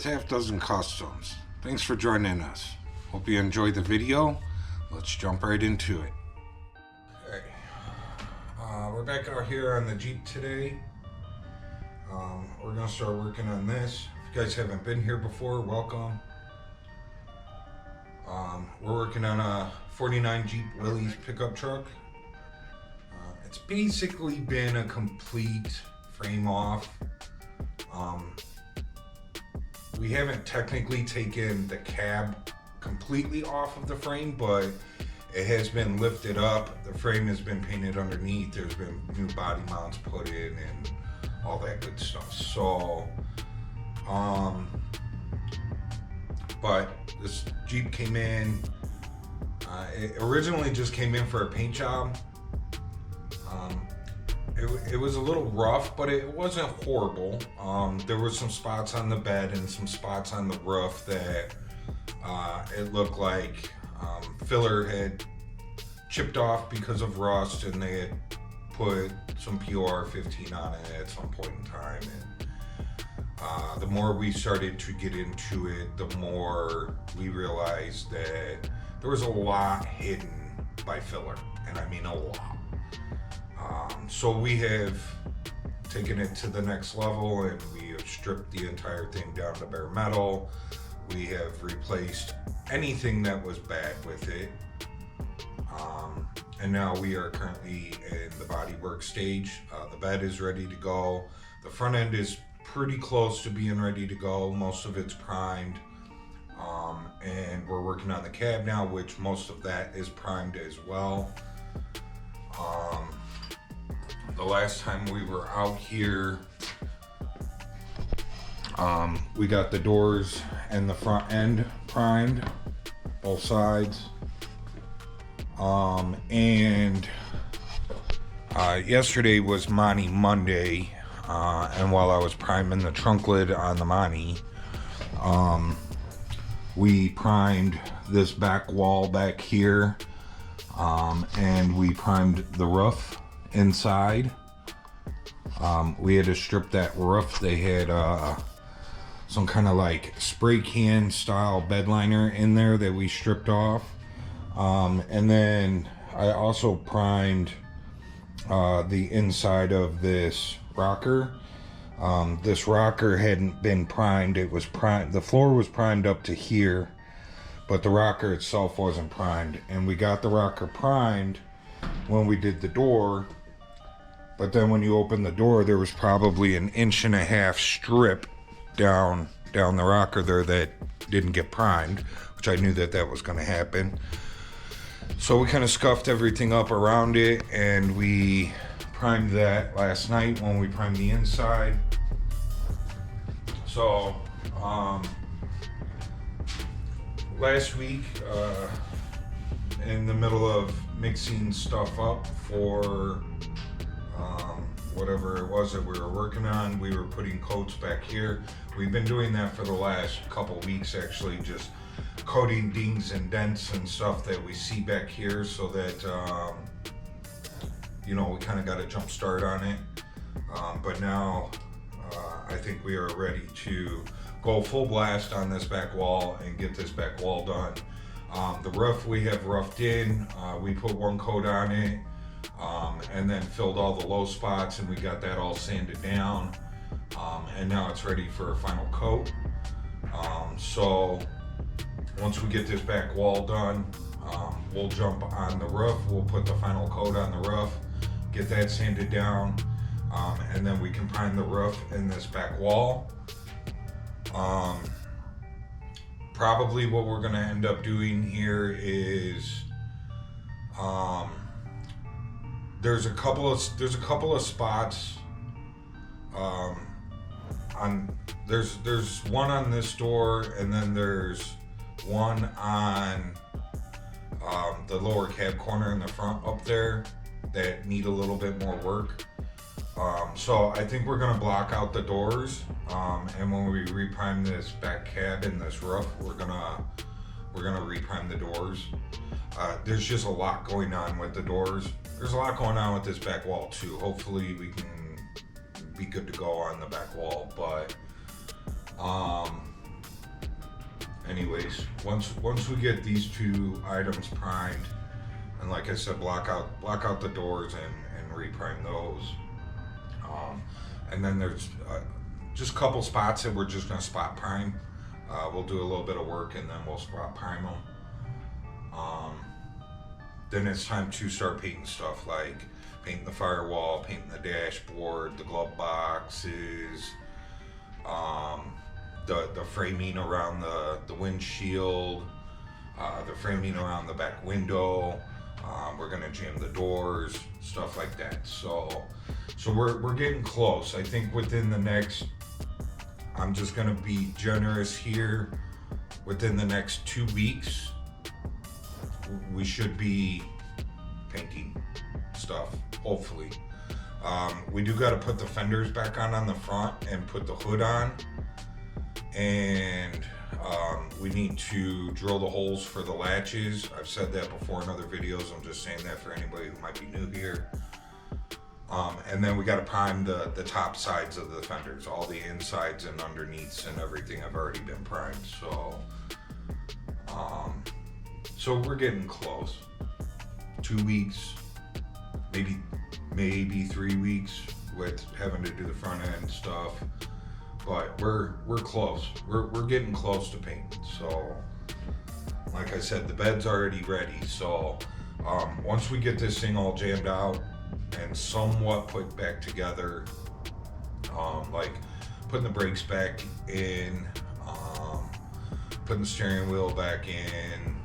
with Half Dozen Customs. Thanks for joining us. Hope you enjoyed the video. Let's jump right into it. Okay, we're back out here on the Jeep today. We're gonna start working on this. If you guys haven't been here before, welcome. We're working on a 49 Jeep Willys pickup truck. It's basically been a complete frame off. We haven't technically taken the cab completely off of the frame, but it has been lifted up. The frame has been painted underneath. There's been new body mounts put in and all that good stuff. So, but this Jeep came in, it originally just came in for a paint job. It was a little rough, but it wasn't horrible. There were some spots on the bed and some spots on the roof that it looked like filler had chipped off because of rust, and they had put some POR 15 on it at some point in time. And the more we started to get into it, the more we realized that there was a lot hidden by filler, and I mean a lot. So we have taken it to the next level, and we have stripped the entire thing down to bare metal. We have replaced anything that was bad with it. And now we are currently in the bodywork stage. The bed is ready to go. The front end is pretty close to being ready to go. Most of it's primed. And we're working on the cab now, which most of that is primed as well. The last time we were out here, we got the doors and the front end primed, both sides. And yesterday was Monty Monday, and while I was priming the trunk lid on the Monty, we primed this back wall back here, and we primed the roof inside. We had to strip that roof. They had some kind of like spray can style bed liner in there that we stripped off. And then I also primed the inside of this rocker. This rocker hadn't been primed. It was primed. The floor was primed up to here, but the rocker itself wasn't primed. And we got the rocker primed when we did the door. But then when you open the door, there was probably an 1.5 inch strip down the rocker there that didn't get primed, which I knew that was going to happen. So we kind of scuffed everything up around it, and we primed that last night when we primed the inside. So last week, in the middle of mixing stuff up for whatever it was that we were working on, we were putting coats back here. We've been doing that for the last couple weeks, actually, just coating dings and dents and stuff that we see back here, so that you know, we kind of got a jump start on it. But now I think we are ready to go full blast on this back wall and get this back wall done. The roof we have roughed in. We put one coat on it, and then filled all the low spots, and we got that all sanded down. And now it's ready for a final coat. So once we get this back wall done, we'll jump on the roof. We'll put the final coat on the roof, get that sanded down, and then we can prime the roof and this back wall. Probably what we're gonna end up doing here is there's a couple of spots there's one on this door, and then there's one on the lower cab corner in the front up there that need a little bit more work. So I think we're gonna block out the doors, and when we reprime this back cab and this roof, we're gonna reprime the doors. There's just a lot going on with the doors. There's a lot going on with this back wall too. Hopefully we can be good to go on the back wall, but anyways, once we get these two items primed, and like I said, block out the doors and reprime those. And then there's just a couple spots that we're just gonna spot prime. We'll do a little bit of work and then we'll spot prime them. Then it's time to start painting stuff like painting the firewall, painting the dashboard, the glove boxes, the framing around the windshield, the framing around the back window. We're gonna jam the doors, stuff like that. So we're getting close. I think within the next, I'm just gonna be generous here, within the next 2 weeks, we should be painting stuff, hopefully. We do gotta put the fenders back on the front and put the hood on. And we need to drill the holes for the latches. I've said that before in other videos. I'm just saying that for anybody who might be new here. And then we got to prime the top sides of the fenders. All the insides and underneaths and everything have already been primed. So we're getting close. 2 weeks, maybe 3 weeks with having to do the front end stuff. But we're close. We're getting close to paint. So, like I said, the bed's already ready. So, once we get this thing all jammed out and somewhat put back together, like putting the brakes back in, putting the steering wheel back in,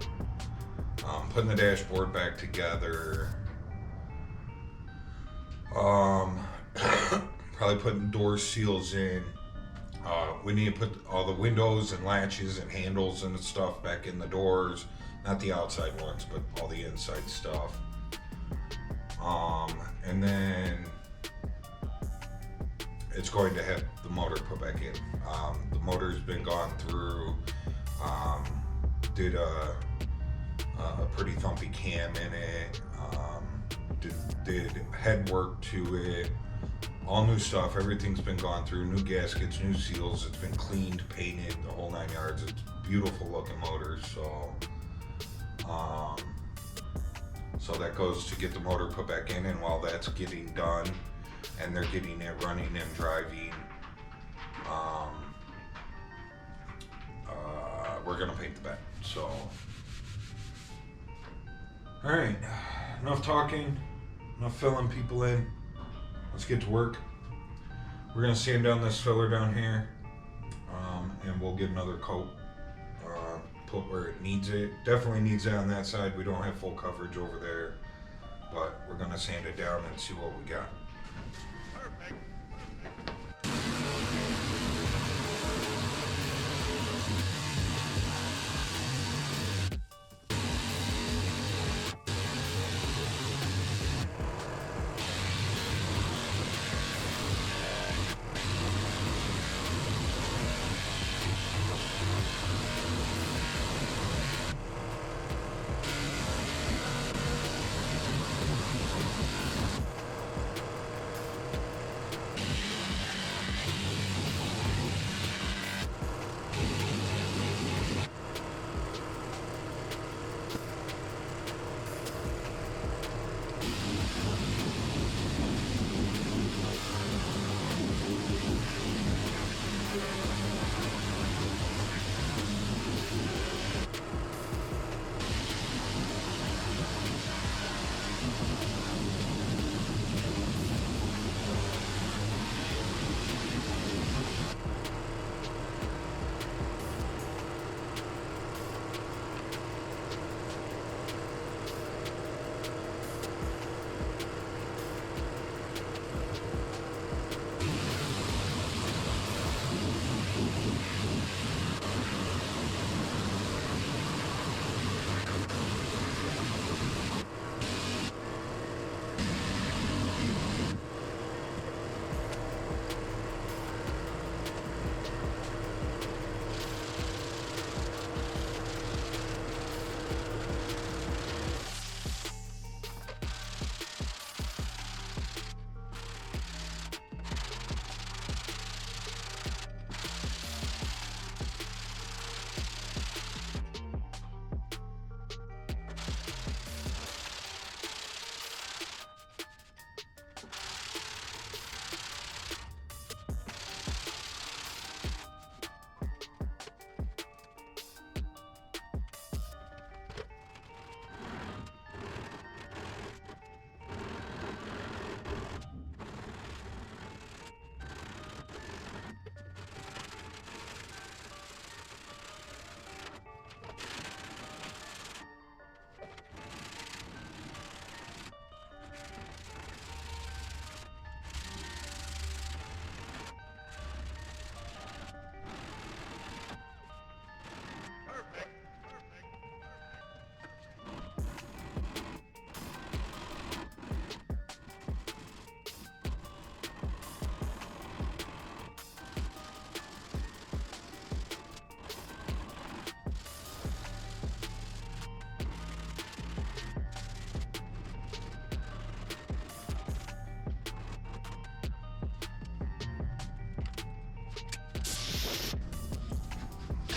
putting the dashboard back together, probably putting door seals in. We need to put all the windows and latches and handles and stuff back in the doors. Not the outside ones, but all the inside stuff. And then it's going to have the motor put back in. The motor's been gone through, did a pretty thumpy cam in it, did head work to it. All new stuff, everything's been gone through, new gaskets, new seals, it's been cleaned, painted, the whole 9 yards. It's beautiful looking motors, so that goes to get the motor put back in, and while that's getting done and they're getting it running and driving, we're gonna paint the back. So, all right, enough talking, enough filling people in. Let's get to work. We're gonna sand down this filler down here, and we'll get another coat put where it needs it. Definitely needs it on that side. We don't have full coverage over there, but we're gonna sand it down and see what we got. Perfect.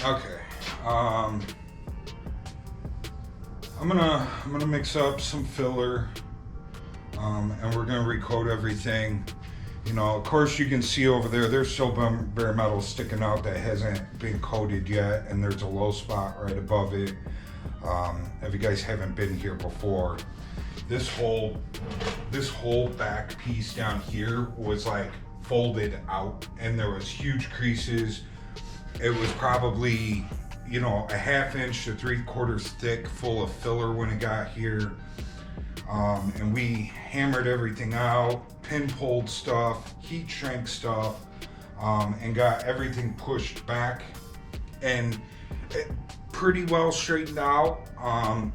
Okay. I'm gonna mix up some filler, and we're gonna recoat everything. You know, of course you can see over there, there's still bare metal sticking out that hasn't been coated yet, and there's a low spot right above it. If you guys haven't been here before, this whole back piece down here was like folded out, and there was huge creases. It was probably, you know, a 1/2 inch to 3/4 thick full of filler when it got here. And we hammered everything out, pin pulled stuff, heat shrink stuff, and got everything pushed back and pretty well straightened out.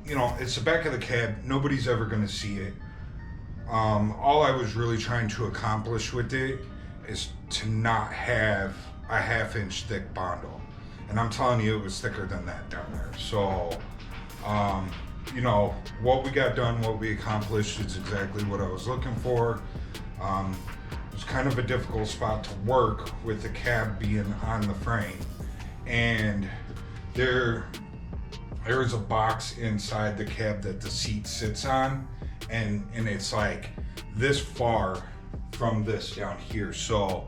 You know, it's the back of the cab. Nobody's ever going to see it. All I was really trying to accomplish with it is to not have a 1/2 inch thick bundle. And I'm telling you, it was thicker than that down there. So, you know, what we got done, what we accomplished is exactly what I was looking for. It was kind of a difficult spot to work with the cab being on the frame. And there is a box inside the cab that the seat sits on. And it's like this far from this down here. So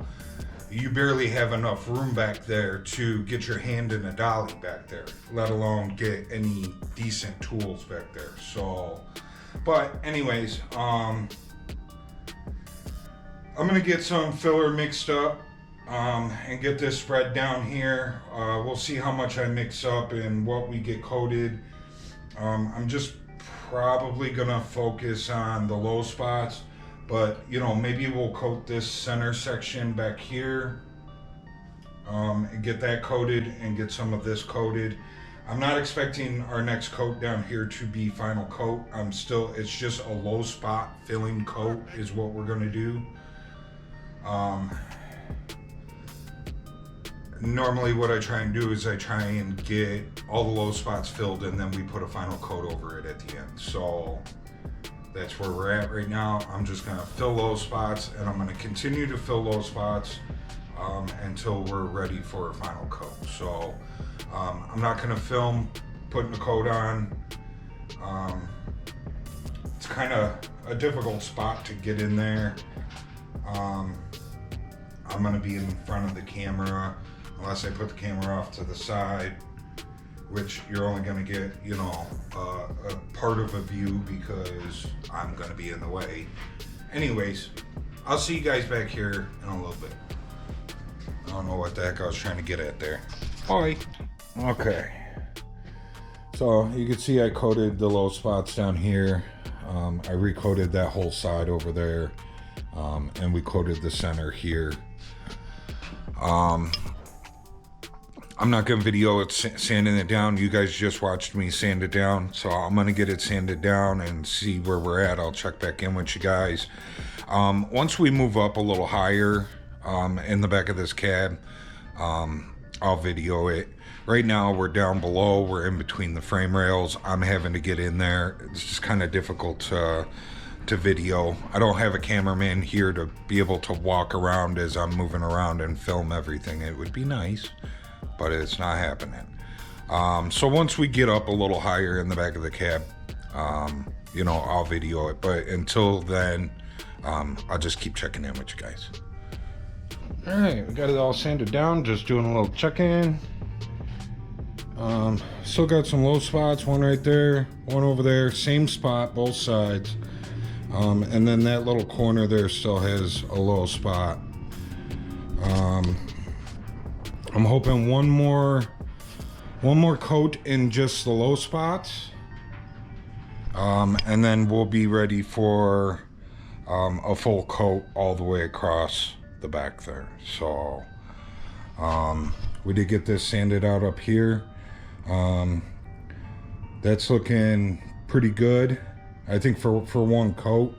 you barely have enough room back there to get your hand in a dolly back there, let alone get any decent tools back there. So, but anyways, I'm gonna get some filler mixed up and get this spread down here. We'll see how much I mix up and what we get coated. I'm just probably gonna focus on the low spots. But, you know, maybe we'll coat this center section back here, and get that coated and get some of this coated. I'm not expecting our next coat down here to be final coat. It's just a low spot filling coat is what we're gonna do. Normally what I try and do is I try and get all the low spots filled, and then we put a final coat over it at the end. So that's where we're at right now. I'm just gonna fill those spots, and I'm gonna continue to fill those spots until we're ready for a final coat. So I'm not gonna film putting the coat on. It's kind of a difficult spot to get in there. I'm gonna be in front of the camera unless I put the camera off to the side, which you're only gonna get, you know, a part of a view because I'm gonna be in the way. Anyways, I'll see you guys back here in a little bit. I don't know what the heck I was trying to get at there. Bye. Okay. So you can see I coated the low spots down here. I recoated that whole side over there. And we coated the center here. I'm not gonna video it sanding it down. You guys just watched me sand it down, so I'm gonna get it sanded down and see where we're at. I'll check back in with you guys. Once we move up a little higher in the back of this cab, I'll video it. Right now we're down below, we're in between the frame rails. I'm having to get in there. It's just kind of difficult to video. I don't have a cameraman here to be able to walk around as I'm moving around and film everything. It would be nice, but it's not happening. So once we get up a little higher in the back of the cab, you know, I'll video it. But until then, I'll just keep checking in with you guys. All right, we got it all sanded down. Just doing a little check-in. Still got some low spots, one right there, one over there, same spot, both sides. And then that little corner there still has a low spot. I'm hoping one more coat in just the low spots, and then we'll be ready for a full coat all the way across the back there. So we did get this sanded out up here. That's looking pretty good, I think, for one coat.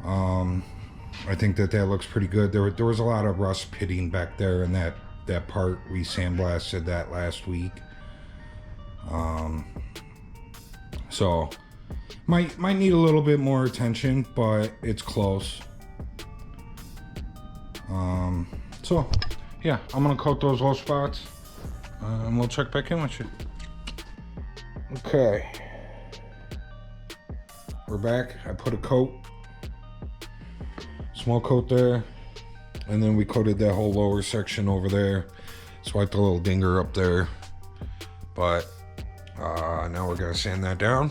I think that looks pretty good. There was a lot of rust pitting back there in that part. We sandblasted that last week. So might need a little bit more attention, but it's close. So yeah, I'm gonna coat those low spots, and we'll check back in with you. Okay, we're back. I put a coat, small coat there, and then we coated that whole lower section over there. Swiped a little dinger up there, but now we're gonna sand that down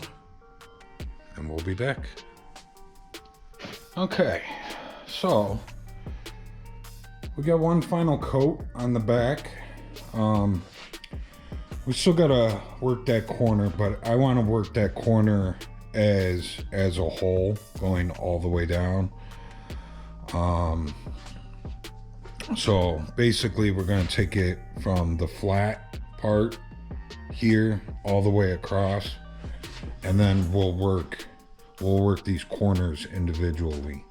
and we'll be back. Okay, so we got one final coat on the back. We still gotta work that corner, but I want to work that corner as a whole, going all the way down. So basically we're going to take it from the flat part here all the way across, and then we'll work these corners individually.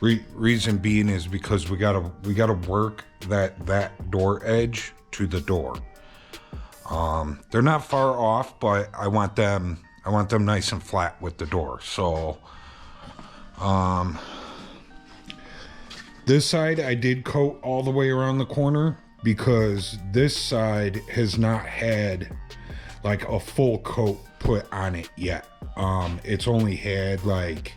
Reason being is because we gotta work that door edge to the door. They're not far off, but I want them nice and flat with the door. So this side I did coat all the way around the corner because this side has not had like a full coat put on it yet. It's only had like,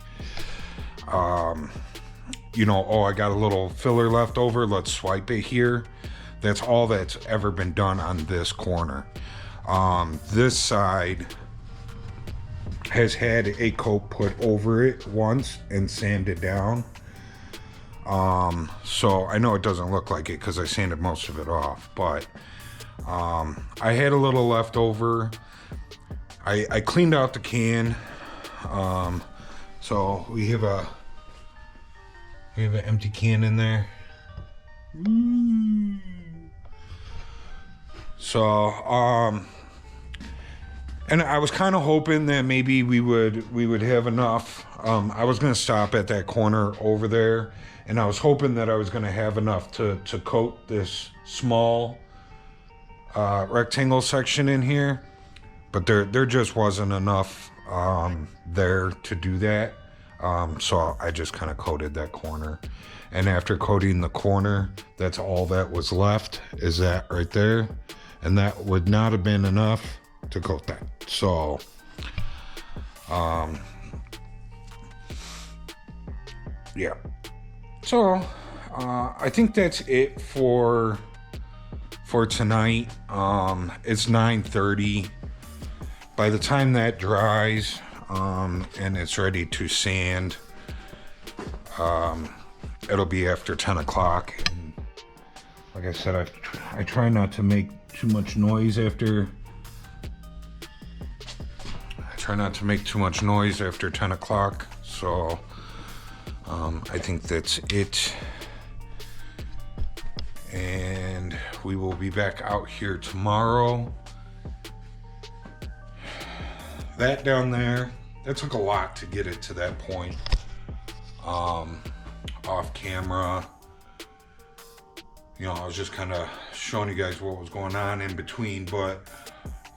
you know, oh, I got a little filler left over, let's swipe it here. That's all that's ever been done on this corner. This side has had a coat put over it once and sanded down. So I know it doesn't look like it because I sanded most of it off, but I had a little left over. I cleaned out the can. So we have an empty can in there. So and I was kind of hoping that maybe we would have enough. I was gonna stop at that corner over there, and I was hoping that I was gonna have enough to coat this small rectangle section in here, but there just wasn't enough there to do that. So I just kind of coated that corner, and after coating the corner, that's all that was left, is that right there, and that would not have been enough to coat that. So yeah, so I think that's it for tonight. It's 9:30. By the time that dries and it's ready to sand, it'll be after 10 o'clock. And like I said, I try not to make too much noise after 10 o'clock. So I think that's it. And we will be back out here tomorrow. That down there, that took a lot to get it to that point. Off camera, you know, I was just kind of showing you guys what was going on in between, but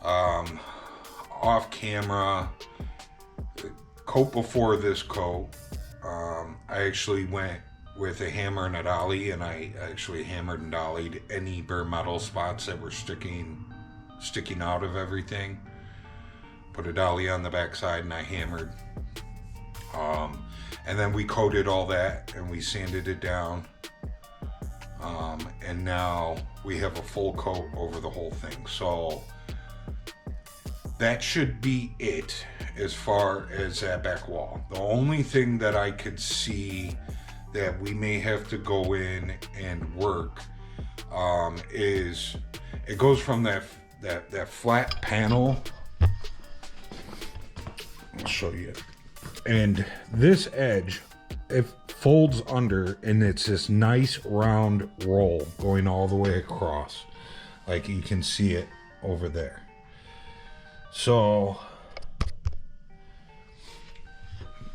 off camera, coat before this coat, I actually went with a hammer and a dolly, and I actually hammered and dollied any bare metal spots that were sticking out of everything. Put a dolly on the backside and I hammered. And then we coated all that and we sanded it down. And now we have a full coat over the whole thing. So that should be it as far as that back wall. The only thing that I could see that we may have to go in and work is it goes from that flat panel. I'll show you. And this edge, it folds under, and it's this nice round roll going all the way across. Like you can see it over there. So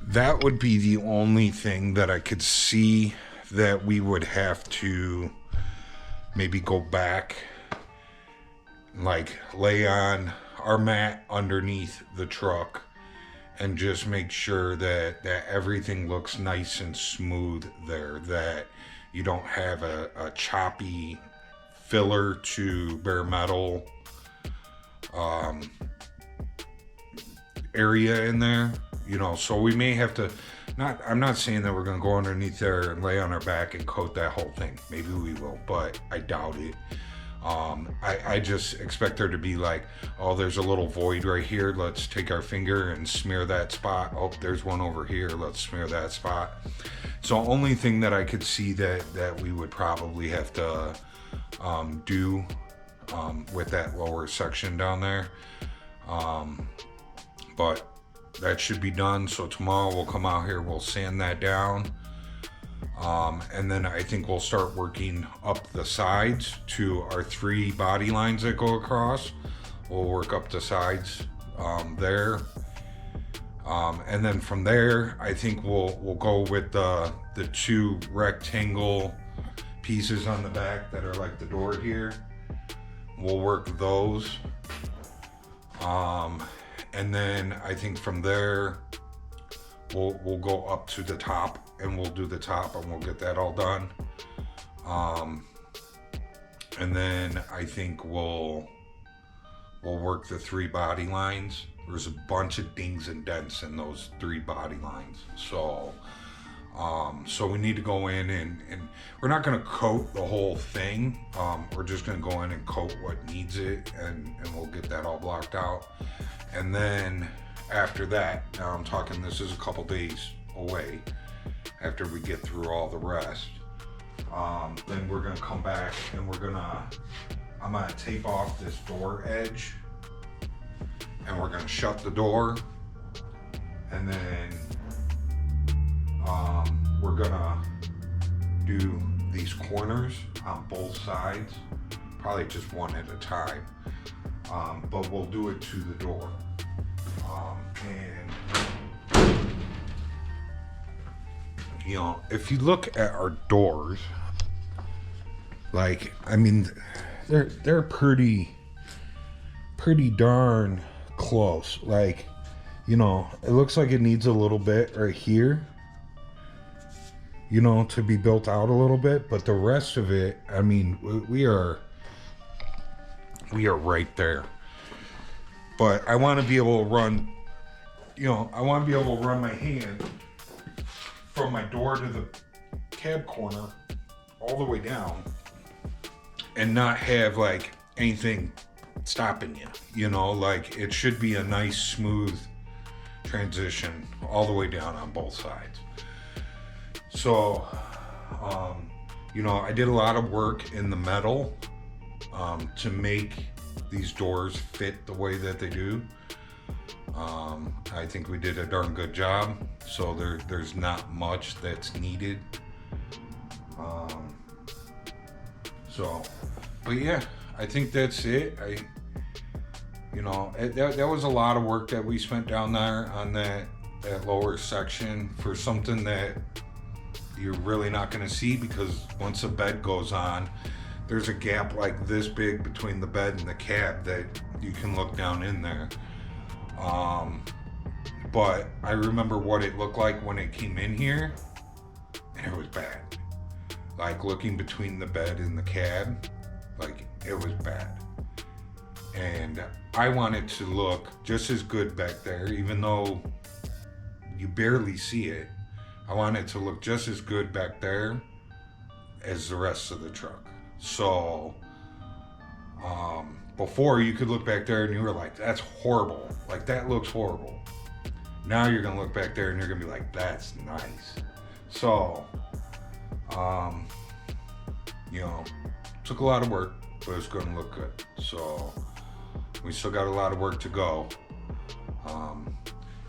that would be the only thing that I could see that we would have to maybe go back, like lay on our mat underneath the truck and just make sure that everything looks nice and smooth there, that you don't have a choppy filler to bare metal area in there, you know, so we may have to, I'm not saying that we're going to go underneath there and lay on our back and coat that whole thing. Maybe we will, but I doubt it. I just expect there to be like, oh, there's a little void right here. Let's take our finger and smear that spot. Oh, there's one over here. Let's smear that spot. So only thing that I could see that we would probably have to do with that lower section down there. But that should be done. So tomorrow we'll come out here, we'll sand that down. And then I think we'll start working up the sides to our 3 body lines that go across. We'll work up the sides there. And then from there, I think we'll go with the 2 rectangle pieces on the back that are like the door here. We'll work those. And then I think from there, we'll go up to the top and we'll do the top and we'll get that all done. And then I think we'll work the 3 body lines. There's a bunch of dings and dents in those 3 body lines. So we need to go in and we're not gonna coat the whole thing. We're just gonna go in and coat what needs it and we'll get that all blocked out. And then after that, now I'm talking, this is a couple days away after we get through all the rest. Then we're gonna come back and I'm gonna tape off this door edge and we're gonna shut the door. And then we're gonna do these corners on both sides, probably just one at a time. But we'll do it to the door. And you know, if you look at our doors, like, I mean, they're pretty darn close. Like, you know, it looks like it needs a little bit right here, you know, to be built out a little bit, but the rest of it, I mean, we are right there. But I want to be able to run, you know, I want to be able to run my hand from my door to the cab corner all the way down and not have like anything stopping you, you know, like it should be a nice smooth transition all the way down on both sides. So, you know, I did a lot of work in the metal to make these doors fit the way that they do. I think we did a darn good job. So there's not much that's needed. But yeah, I think that's it. You know, that was a lot of work that we spent down there on that lower section for something that you're really not going to see, because once the bed goes on, there's a gap like this big between the bed and the cab that you can look down in there. But I remember what it looked like when it came in here, and it was bad. Like looking between the bed and the cab, like it was bad. And I want it to look just as good back there, even though you barely see it. I want it to look just as good back there as the rest of the truck. So, before you could look back there and you were like, that's horrible. Like, that looks horrible. Now you're gonna look back there and you're gonna be like, that's nice. So, you know, took a lot of work, but it's gonna look good. So, we still got a lot of work to go.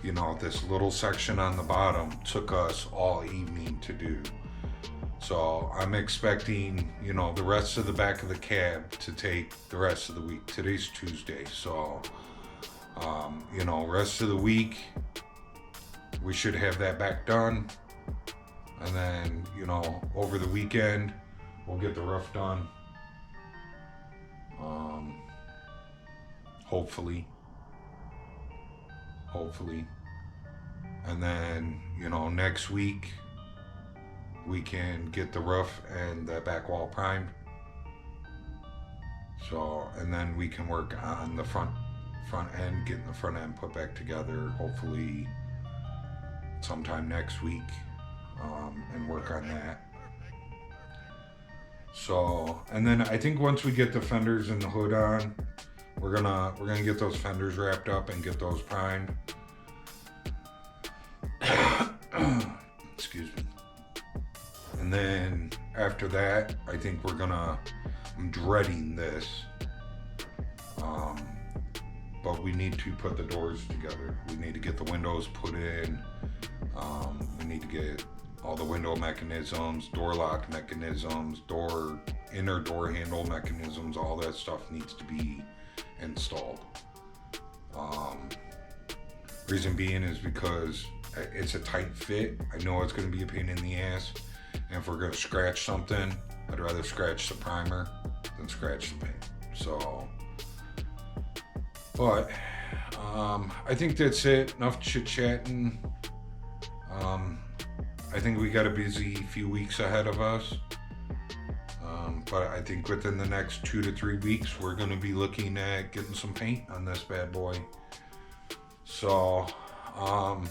You know, this little section on the bottom took us all evening to do. So I'm expecting, you know, the rest of the back of the cab to take the rest of the week. Today's Tuesday, so, you know, rest of the week, we should have that back done. And then, you know, over the weekend, we'll get the roof done. Hopefully. And then, you know, next week, we can get the roof and the back wall primed. So, and then we can work on the front end, getting the front end put back together, hopefully sometime next week, and work on that. So, and then I think once we get the fenders and the hood on, we're gonna get those fenders wrapped up and get those primed. Excuse me. And then after that, I think I'm dreading this. But we need to put the doors together. We need to get the windows put in. We need to get all the window mechanisms, door lock mechanisms, inner door handle mechanisms, all that stuff needs to be installed. Reason being is because it's a tight fit. I know it's going to be a pain in the ass. And if we're going to scratch something, I'd rather scratch the primer than scratch the paint. So, but I think that's it. Enough chit-chatting. I think we got a busy few weeks ahead of us. But I think within the next 2 to 3 weeks, we're going to be looking at getting some paint on this bad boy. So, I'm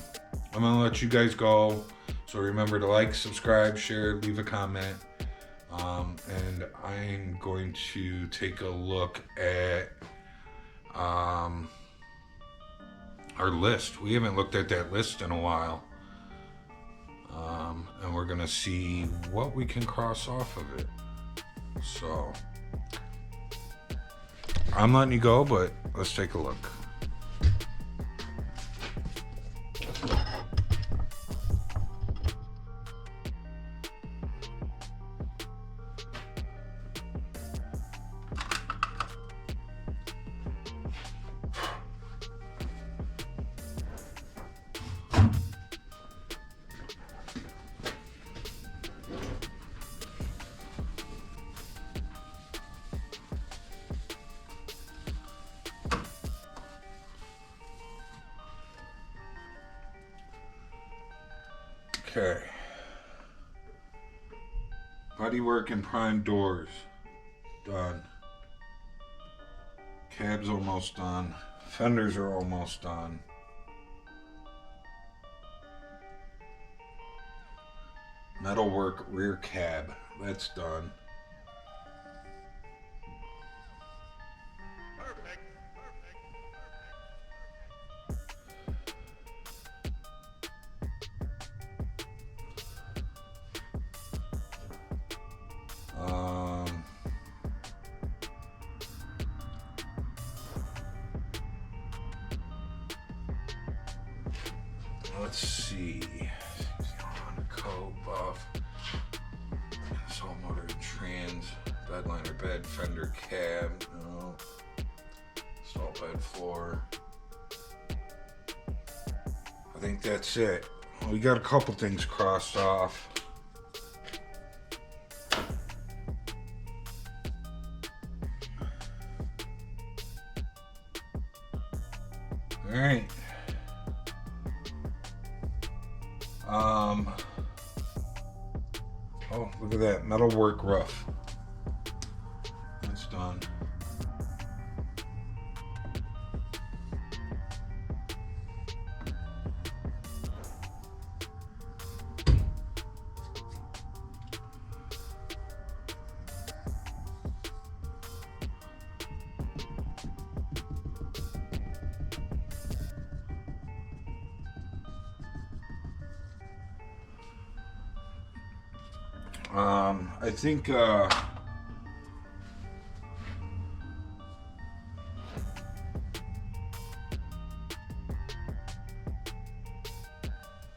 going to let you guys go. So remember to like, subscribe, share, leave a comment. And I'm going to take a look at our list. We haven't looked at that list in a while. And we're going to see what we can cross off of it. So, I'm letting you go, but let's take a look. Okay. Bodywork and prime doors. Done. Cab's almost done. Fenders are almost done. Metalwork rear cab. That's done. Let's see. Coat buff. Saw motor and trans. Bed liner bed. Fender cab. No. Stall bed floor. I think that's it. We got a couple things crossed off. All right. Oh, look at that metalwork roof. That's done.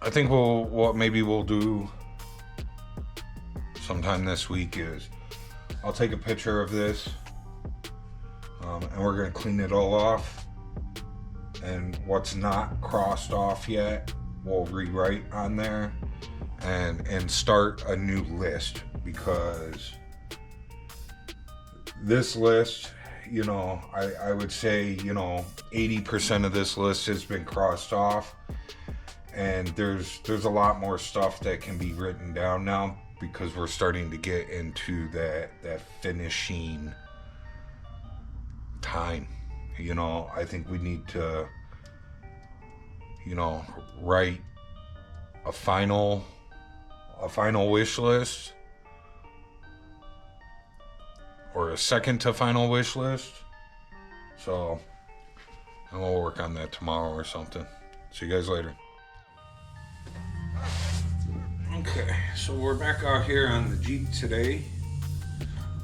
I think what maybe we'll do sometime this week is I'll take a picture of this, and we're gonna clean it all off, and what's not crossed off yet we'll rewrite on there and start a new list, because this list, you know, I would say, you know, 80% of this list has been crossed off, and there's a lot more stuff that can be written down now, because we're starting to get into that finishing time. You know, I think we need to, you know, write a final wish list, or a second to final wish list. So I'm gonna work on that tomorrow or something. See you guys later. Okay, so we're back out here on the Jeep today.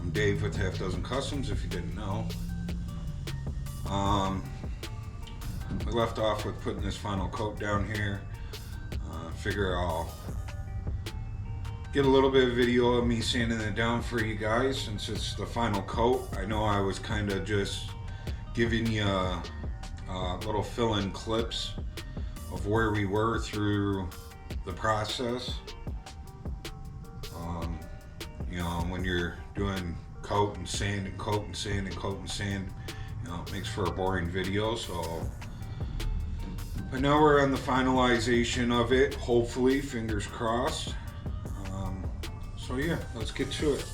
I'm Dave with Half Dozen Customs, if you didn't know. We left off with putting this final coat down here. Figure I'll get a little bit of video of me sanding it down for you guys since it's the final coat. I know I was kind of just giving you little fill-in clips of where we were through the process. You know, when you're doing coat and sand and coat and sand and coat and sand, you know, it makes for a boring video. So, but now we're on the finalization of it, hopefully, fingers crossed. So yeah, let's get to it.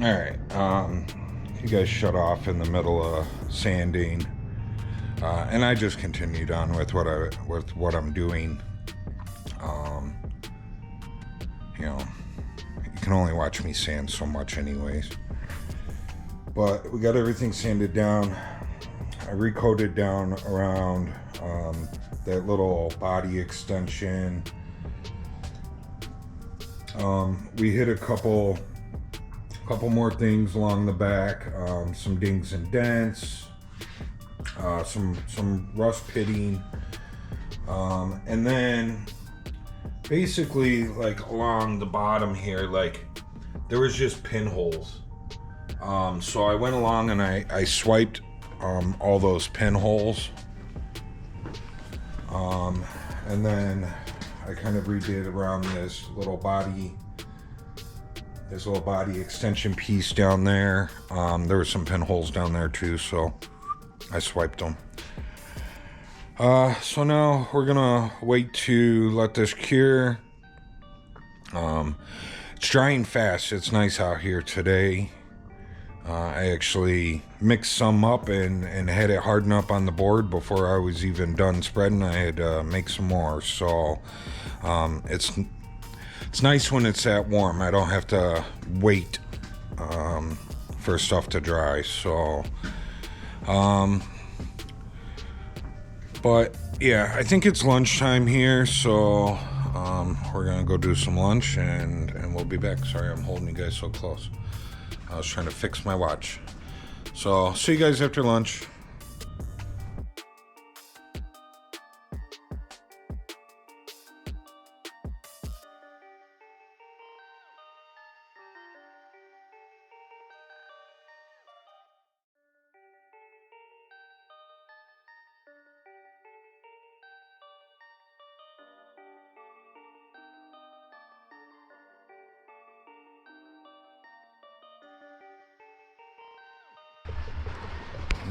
Alright, you guys shut off in the middle of sanding, and I just continued on with what I'm doing. You know, you can only watch me sand so much anyways. But we got everything sanded down. I recoated down around that little body extension. We hit a couple more things along the back, some dings and dents, some rust pitting, and then basically like along the bottom here, like there was just pinholes. So I went along and I swiped all those pinholes, and then I kind of redid around this little body extension piece down there. There were some pinholes down there too, so I swiped them. So now we're gonna wait to let this cure. It's drying fast. It's nice out here today. I actually mixed some up and had it harden up on the board before I was even done spreading. I had to make some more, so it's nice when it's that warm. I don't have to wait for stuff to dry. So but yeah, I think it's lunchtime here, so we're gonna go do some lunch and we'll be back. Sorry I'm holding you guys so close. I was trying to fix my watch. So see you guys after lunch.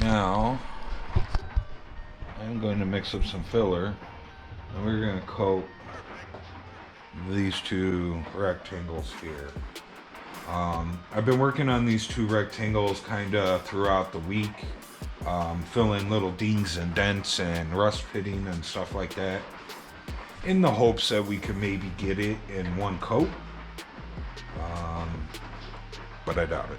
Now, I'm going to mix up some filler, and we're going to coat these two rectangles here. I've been working on these two rectangles kind of throughout the week, filling little dings and dents and rust pitting and stuff like that, in the hopes that we could maybe get it in one coat, but I doubt it.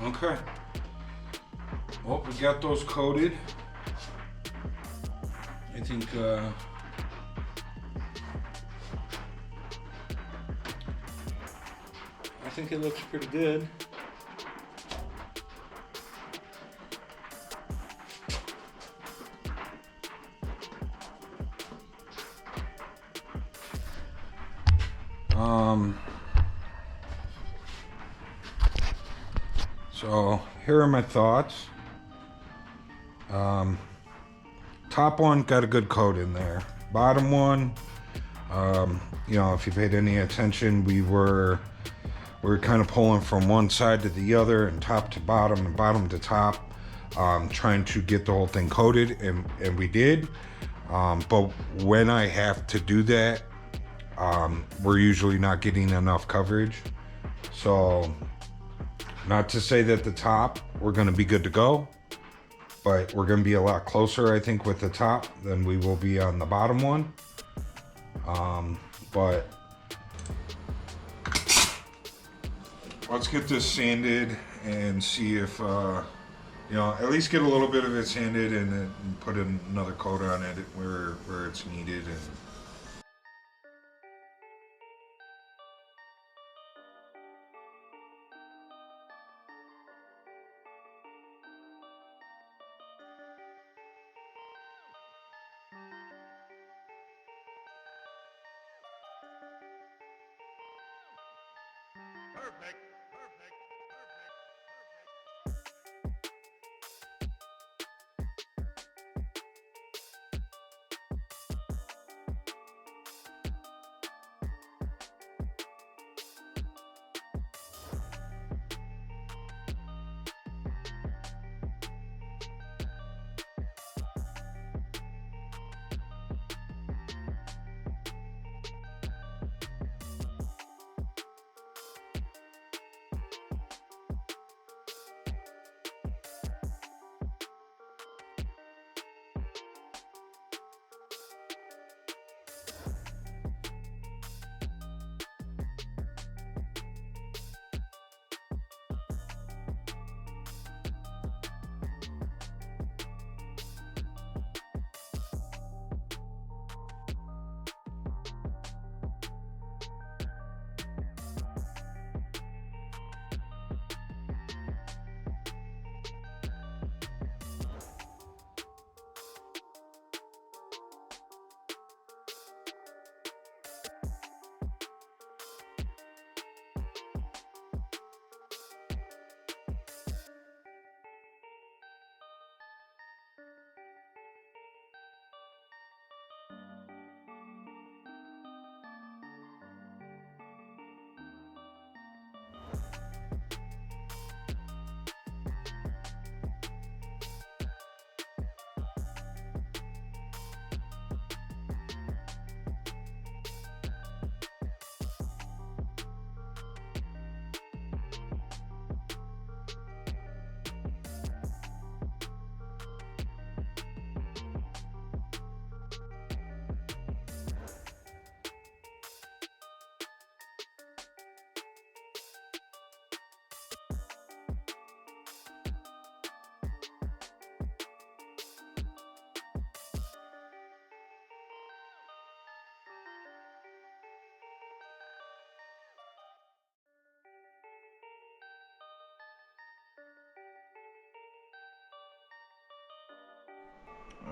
Okay. Well, we got those coated. I think it looks pretty good. So here are my thoughts. Top one got a good coat in there. Bottom one, you know, if you've paid any attention, we were kind of pulling from one side to the other and top to bottom and bottom to top, trying to get the whole thing coated, and we did. But when I have to do that, we're usually not getting enough coverage. So not to say that the top, we're going to be good to go, but we're going to be a lot closer, I think, with the top than we will be on the bottom one. But let's get this sanded and see if, you know, at least get a little bit of it sanded and then put another coat on it where it's needed. And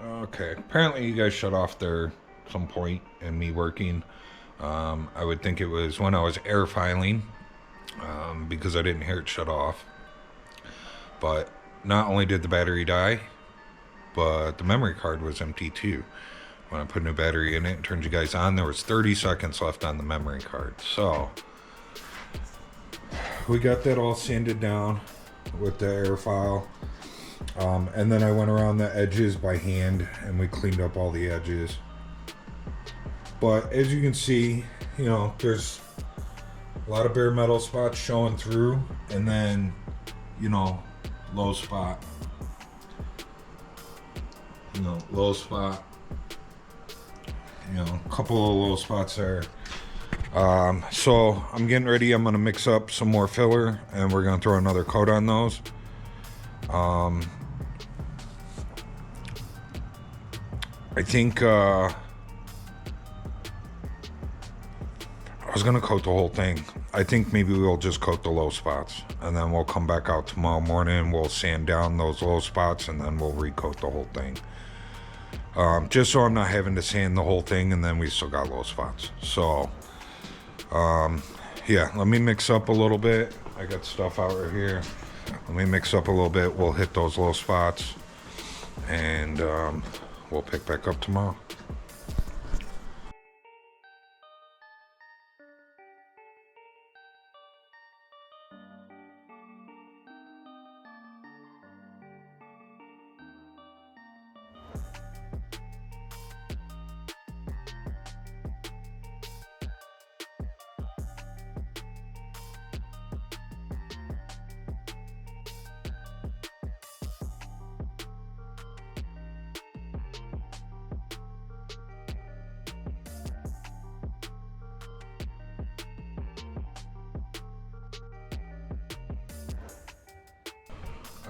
Okay, apparently you guys shut off there some point in me working. I would think it was when I was air filing, because I didn't hear it shut off. But not only did the battery die, but the memory card was empty too. When I put a new battery in it and turned you guys on, there was 30 seconds left on the memory card. So we got that all sanded down with the air file. And then I went around the edges by hand and we cleaned up all the edges. But as you can see, you know, there's a lot of bare metal spots showing through, and then, you know, low spot. You know, low spot. You know, a couple of low spots there. So I'm getting ready. I'm going to mix up some more filler and we're going to throw another coat on those. I think I was gonna coat the whole thing. I think maybe we'll just coat the low spots and then we'll come back out tomorrow morning. We'll sand down those low spots and then we'll recoat the whole thing. Just so I'm not having to sand the whole thing and then we still got low spots. So, yeah, let me mix up a little bit. I got stuff out right here. Let me mix up a little bit. We'll hit those low spots and we'll pick back up tomorrow.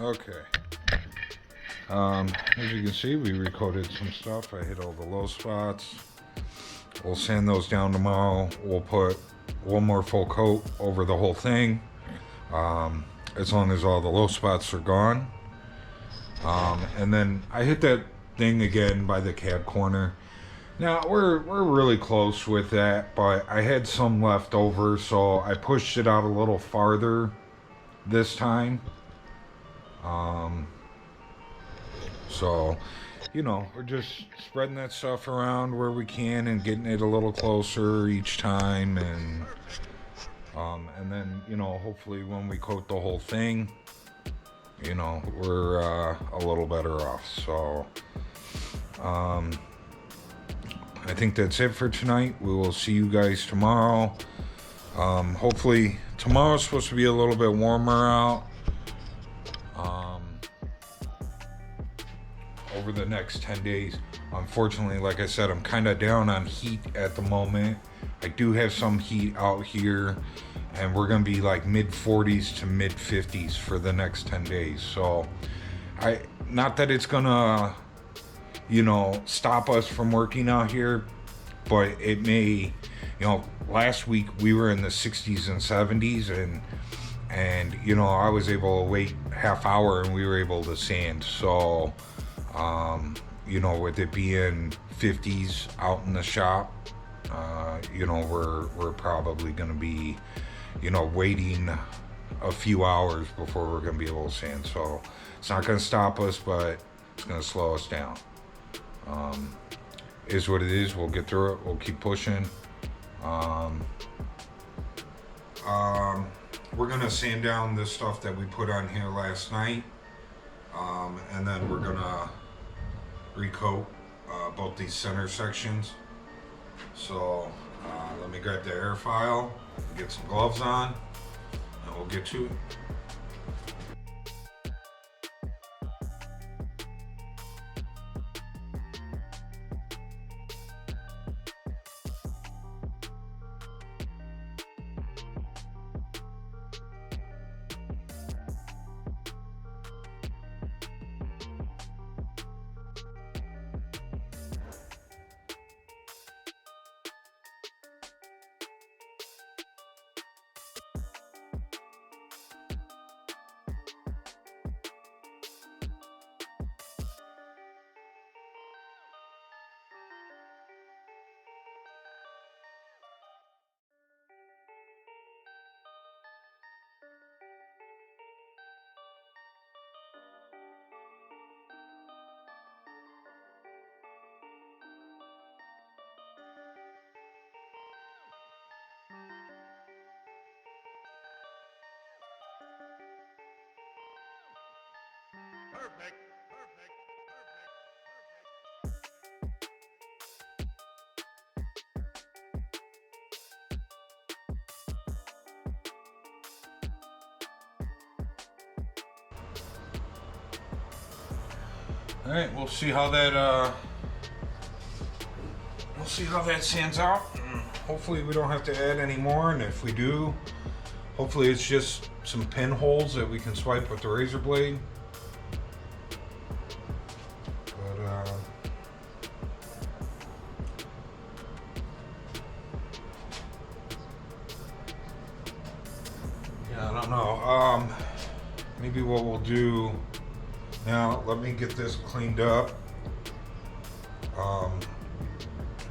Okay. As you can see, we recoated some stuff. I hit all the low spots. We'll sand those down tomorrow. We'll put one more full coat over the whole thing, as long as all the low spots are gone. And then I hit that thing again by the cab corner, Now we're really close with that, but I had some left over, so I pushed it out a little farther this time. So, you know, we're just spreading that stuff around where we can and getting it a little closer each time, and then, you know, hopefully when we coat the whole thing, you know, we're a little better off. So, I think that's it for tonight. We will see you guys tomorrow. Hopefully tomorrow's supposed to be a little bit warmer out. Over the next 10 days. Unfortunately, like I said, I'm kind of down on heat at the moment. I do have some heat out here, and we're going to be like mid 40s to mid 50s for the next 10 days. So, not that it's going to, you know, stop us from working out here, but it may, you know, last week we were in the 60s and 70s, and you know, I was able to wait half hour and we were able to sand. So, you know, with it being 50s out in the shop, you know, we're probably going to be, you know, waiting a few hours before we're going to be able to sand. So it's not going to stop us, but it's going to slow us down. Is what it is. We'll get through it. We'll keep pushing. We're going to sand down this stuff that we put on here last night. And then we're going to recoat both these center sections. So let me grab the air file, get some gloves on, and we'll get to it. Perfect. All right, we'll see how that sands out. Hopefully we don't have to add any more, and if we do, hopefully it's just some pinholes that we can swipe with the razor blade. But yeah, I don't know. Maybe what we'll do now, let me get this cleaned up,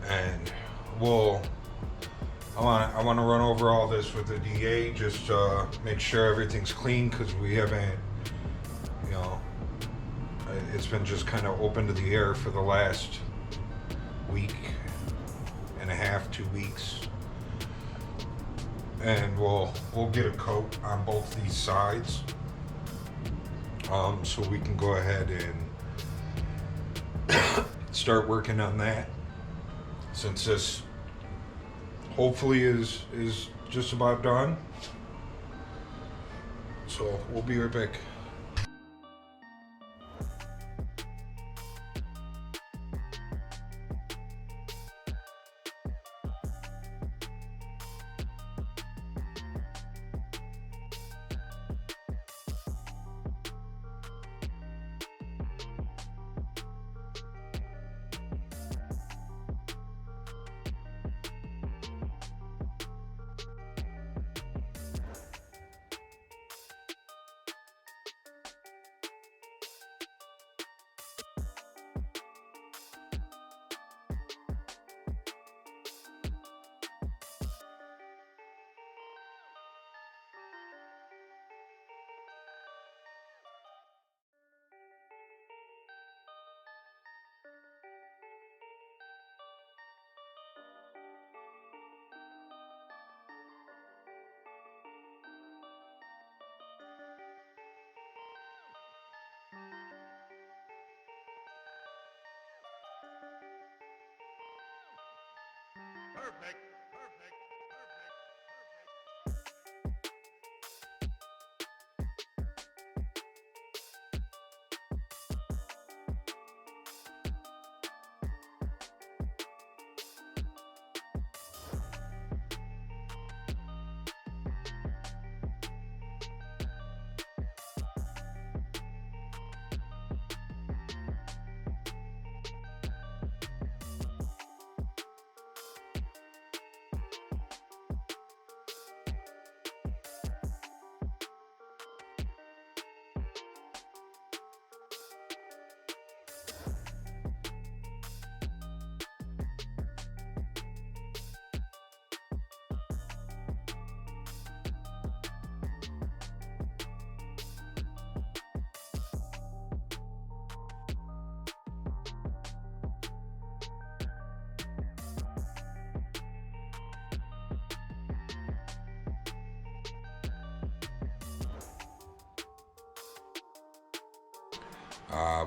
and I want to run over all this with the DA, just make sure everything's clean, because we haven't, you know, it's been just kind of open to the air for the last week and a half, 2 weeks, and we'll get a coat on both these sides. So we can go ahead and start working on that, since this hopefully is just about done. So we'll be right back.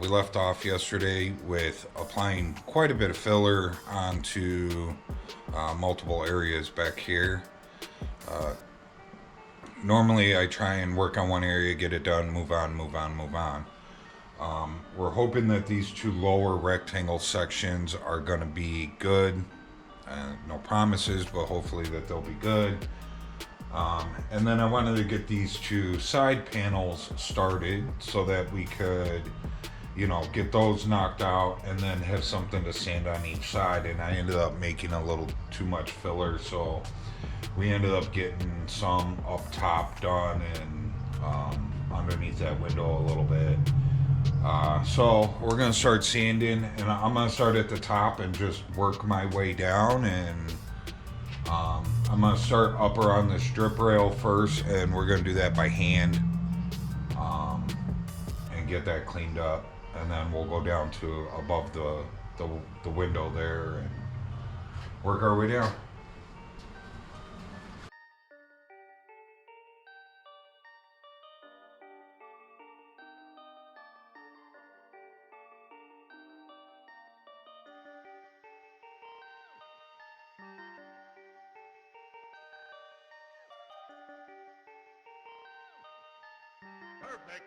We left off yesterday with applying quite a bit of filler onto multiple areas back here. Normally I try and work on one area, get it done, move on, move on, move on. We're hoping that these two lower rectangle sections are going to be good. No promises, but hopefully that they'll be good. And then I wanted to get these two side panels started so that we could, get those knocked out and then have something to sand on each side. And I ended up making a little too much filler, so we ended up getting some up top done and underneath that window a little bit. So we're gonna start sanding, and I'm gonna start at the top and just work my way down. And I'm gonna start up around the strip rail first, and we're gonna do that by hand and get that cleaned up, and then we'll go down to above the window there and work our way down. Perfect.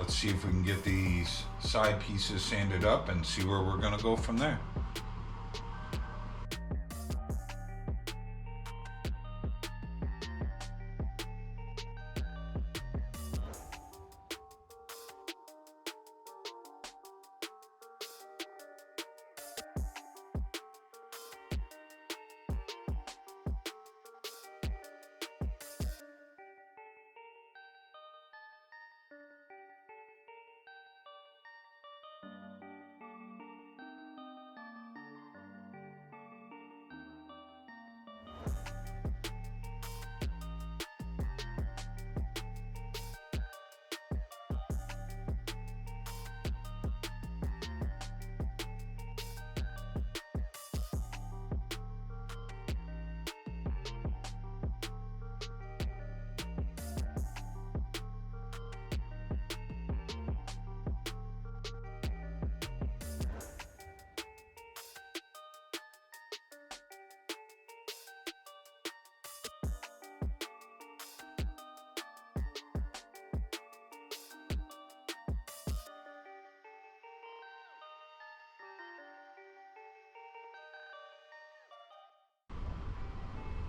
let's see if we can get these side pieces sanded up and see where we're gonna go from there.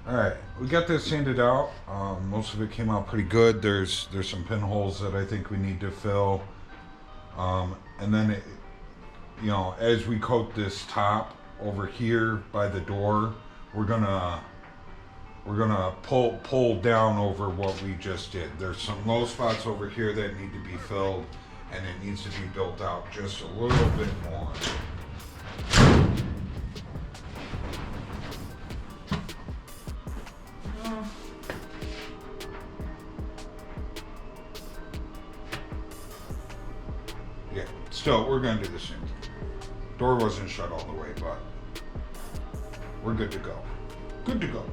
Alright, we got this sanded out. Most of it came out pretty good. There's some pinholes that I think we need to fill. And then, as we coat this top over here by the door, we're gonna pull down over what we just did. There's some low spots over here that need to be filled, and it needs to be built out just a little bit more. Yeah, still, we're gonna do the same thing. Door wasn't shut all the way, but we're good to go. Good to go.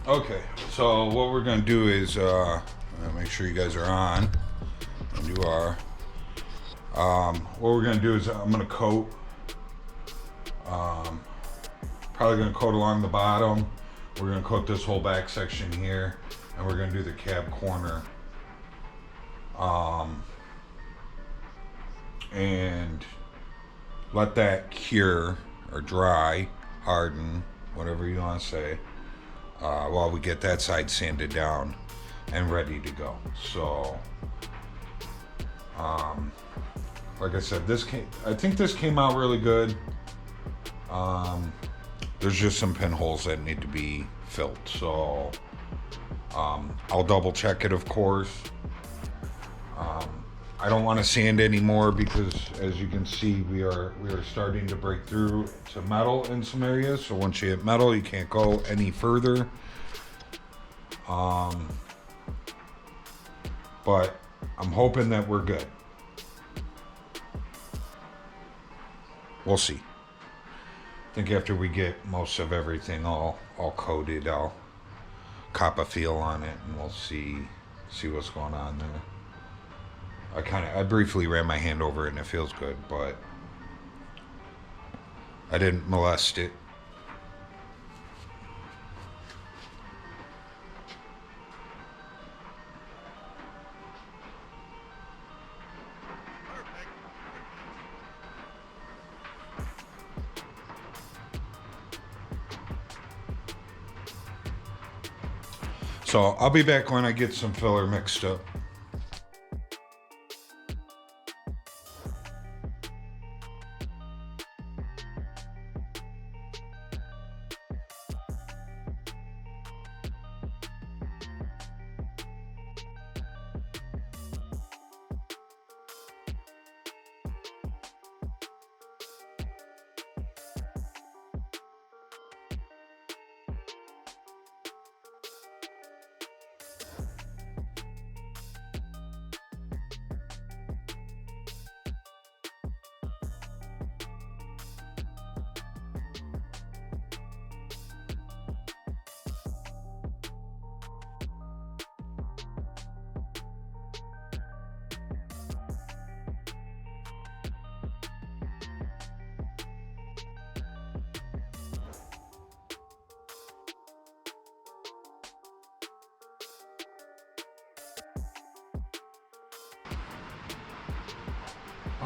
Okay, so what we're gonna do is make sure you guys are on, and you are. What we're gonna do is I'm gonna coat. Probably gonna coat along the bottom. We're gonna coat this whole back section here, and we're gonna do the cab corner. And let that cure or dry, harden, whatever you want to say. While we get that side sanded down and ready to go. So, like I said, I think this came out really good. There's just some pinholes that need to be filled. So, I'll double check it, of course. I don't want to sand anymore because, as you can see, we are starting to break through to metal in some areas. So once you hit metal, you can't go any further. But I'm hoping that we're good. We'll see. I think after we get most of everything all coated, I'll cop a feel on it, and we'll see what's going on there. I briefly ran my hand over it and it feels good, but I didn't molest it. So I'll be back when I get some filler mixed up.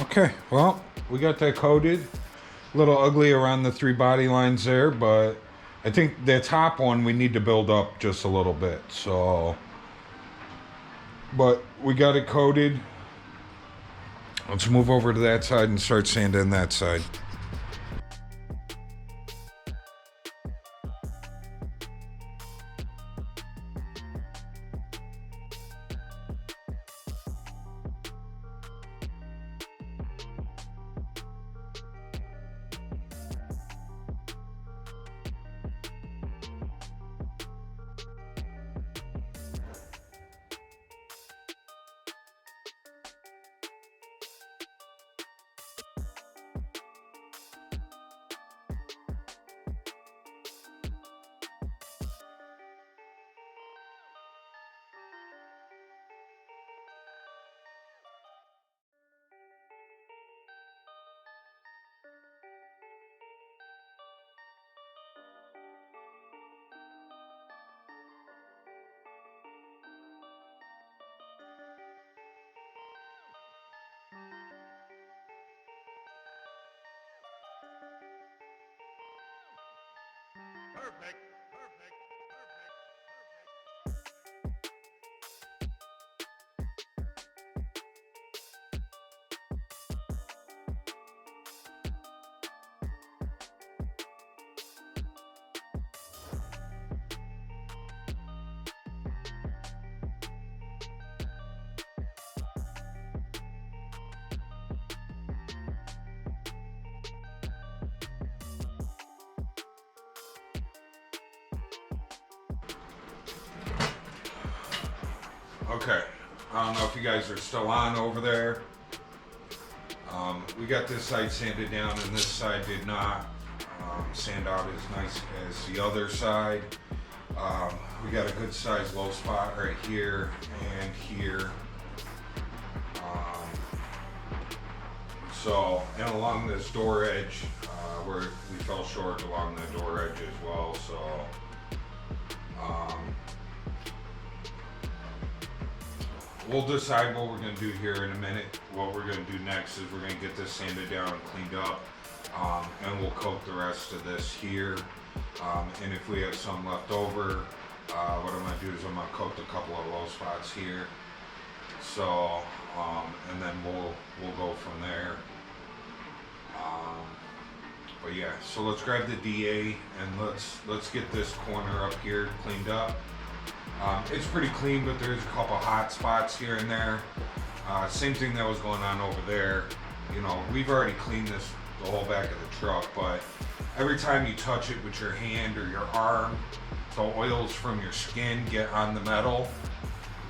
Okay, well, we got that coated. A little ugly around the 3 body lines there, but I think the top one we need to build up just a little bit. So, but we got it coated. Let's move over to that side and start sanding that side. Perfect. Okay, I don't know if you guys are still on over there. We got this side sanded down and this side did not sand out as nice as the other side. We got a good size low spot right here and here. And along this door edge, where we fell short along the door edge as well, so. We'll decide what we're going to do here in a minute. What we're going to do next is we're going to get this sanded down and cleaned up, and we'll coat the rest of this here. And if we have some left over, what I'm going to do is I'm going to coat a couple of low spots here. So, and then we'll go from there. But yeah, so let's grab the DA and let's get this corner up here cleaned up. It's pretty clean, but there's a couple hot spots here and there. Same thing that was going on over there. You know, we've already cleaned the whole back of the truck, but every time you touch it with your hand or your arm, the oils from your skin get on the metal,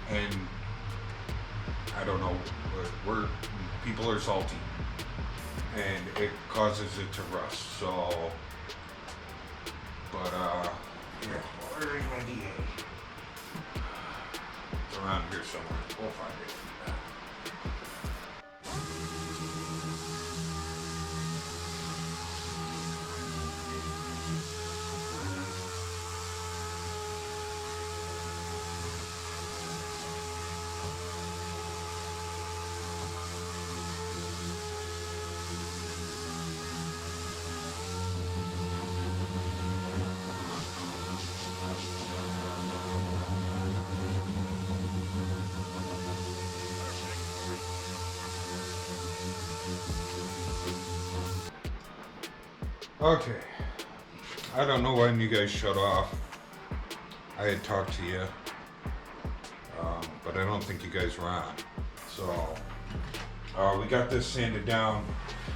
and I don't know, people are salty, and it causes it to rust. So, but yeah, where is my DA? Around here somewhere. We'll find it. Okay, I don't know when you guys shut off. I had talked to you, but I don't think you guys were on. So, we got this sanded down.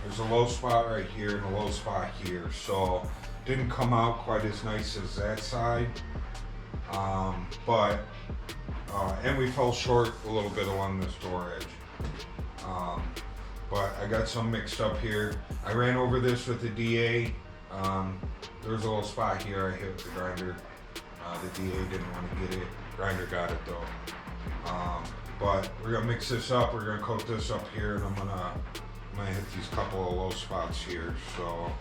There's a low spot right here and a low spot here. So, didn't come out quite as nice as that side. And we fell short a little bit along this door edge. But I got some mixed up here. I ran over this with the DA. There was a little spot here I hit with the grinder. The DA didn't want to get it. Grinder got it though. But we're gonna mix this up. We're gonna coat this up here, and I'm gonna hit these couple of low spots here. So.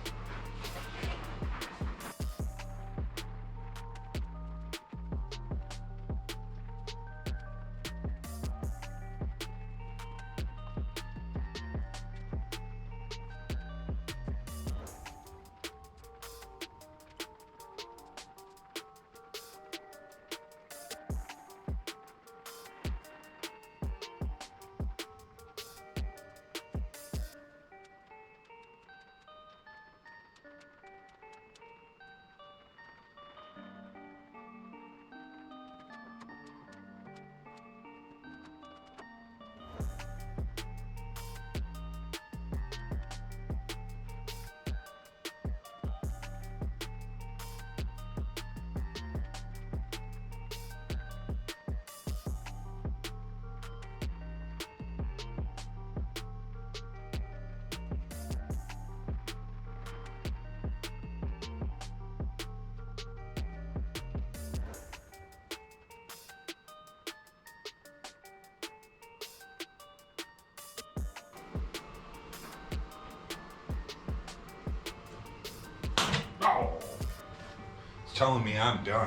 telling me I'm done.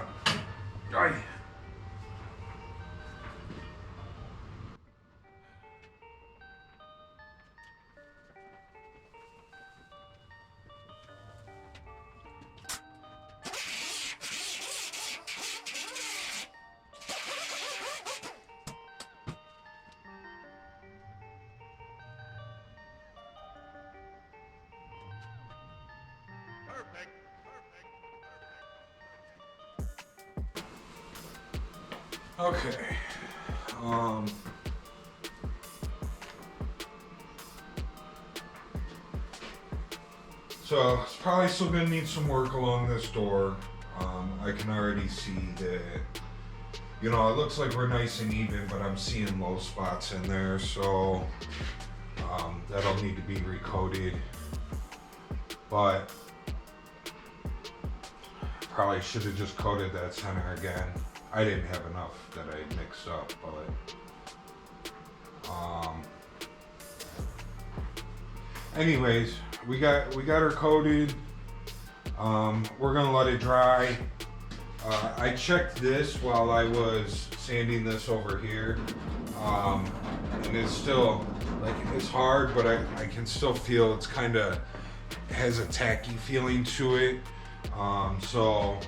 Aye. Perfect. Okay. So it's probably still gonna need some work along this door. I can already see that, you know, it looks like we're nice and even, but I'm seeing low spots in there, so that'll need to be recoated. But probably should have just coated that center again. I didn't have enough that I mixed up, but anyways, we got her coated. We're gonna let it dry. I checked this while I was sanding this over here, and it's still like it's hard, but I can still feel it's kind of has a tacky feeling to it. So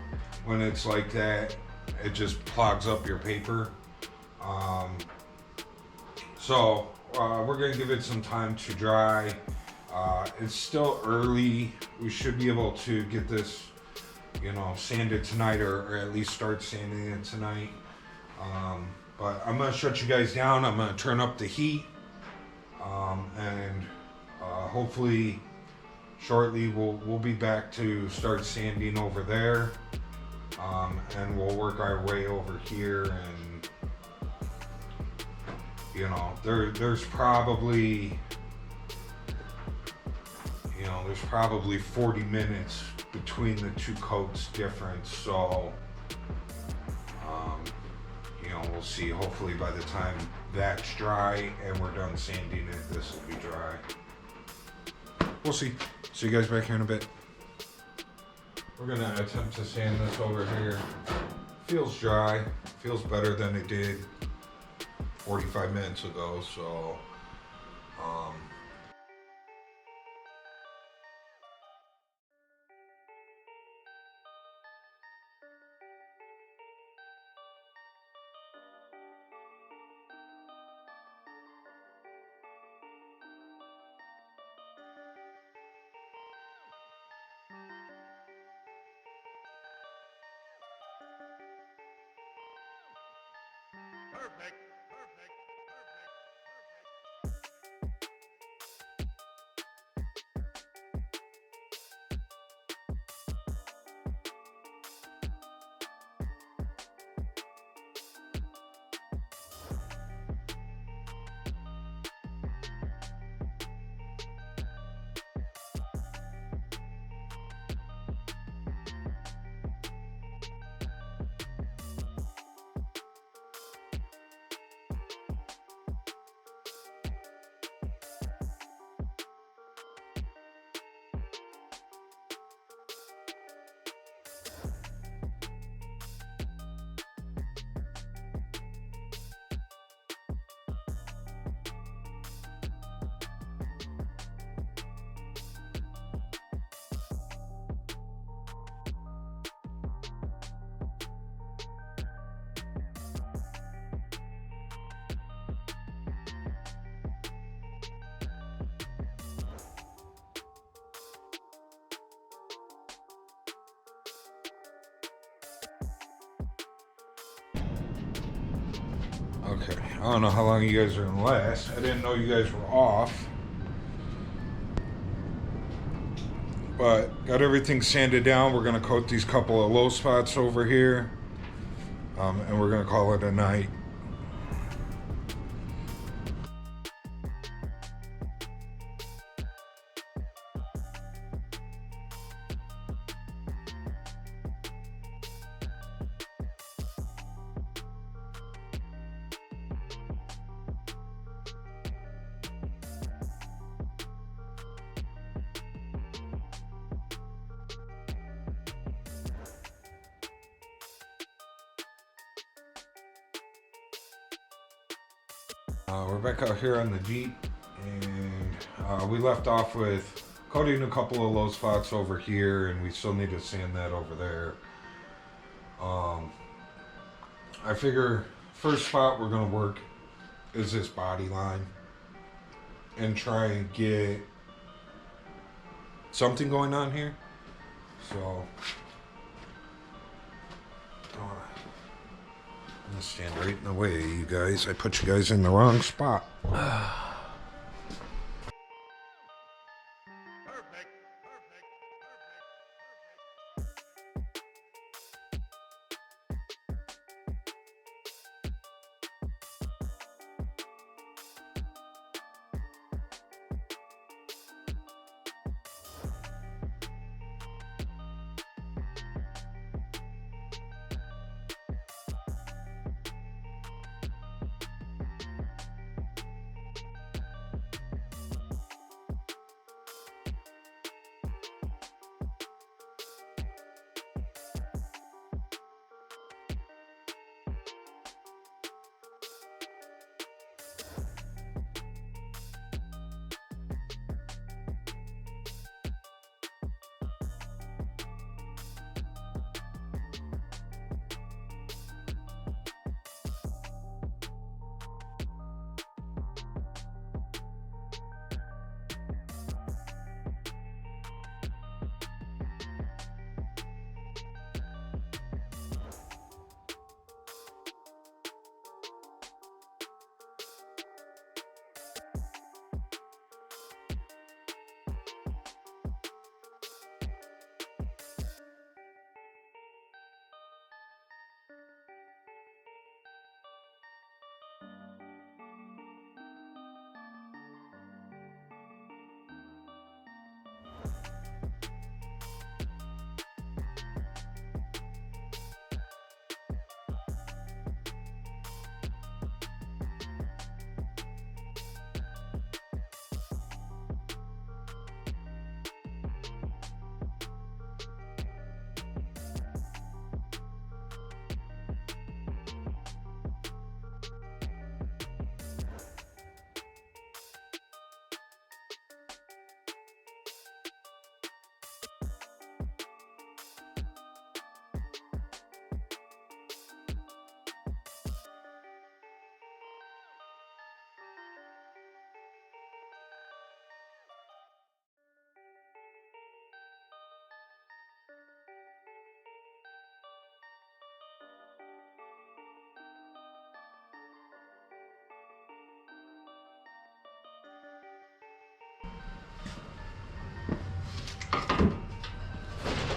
when it's like that, it just clogs up your paper. So we're gonna give it some time to dry. It's still early. We should be able to get this, you know, sanded tonight, or at least start sanding it tonight. But I'm gonna shut you guys down. I'm gonna turn up the heat, and hopefully shortly we'll be back to start sanding over there, and we'll work our way over here. And you know, there's probably 40 minutes between the two coats difference, so you know, we'll see. Hopefully by the time that's dry and we're done sanding it, this will be dry. We'll see. See you guys back here in a bit. We're gonna attempt to sand this over here. Feels dry. Feels better than it did 45 minutes ago, so Perfect. okay. I don't know how long you guys are gonna last. I didn't know you guys were off. But got everything sanded down. We're gonna coat these couple of low spots over here. And we're gonna call it a night. We're back out here on the Jeep, and we left off with coating a couple of low spots over here, and we still need to sand that over there. I figure first spot we're gonna work is this body line and try and get something going on here. So I'm gonna stand right in the way, you guys. I put you guys in the wrong spot. Perfect.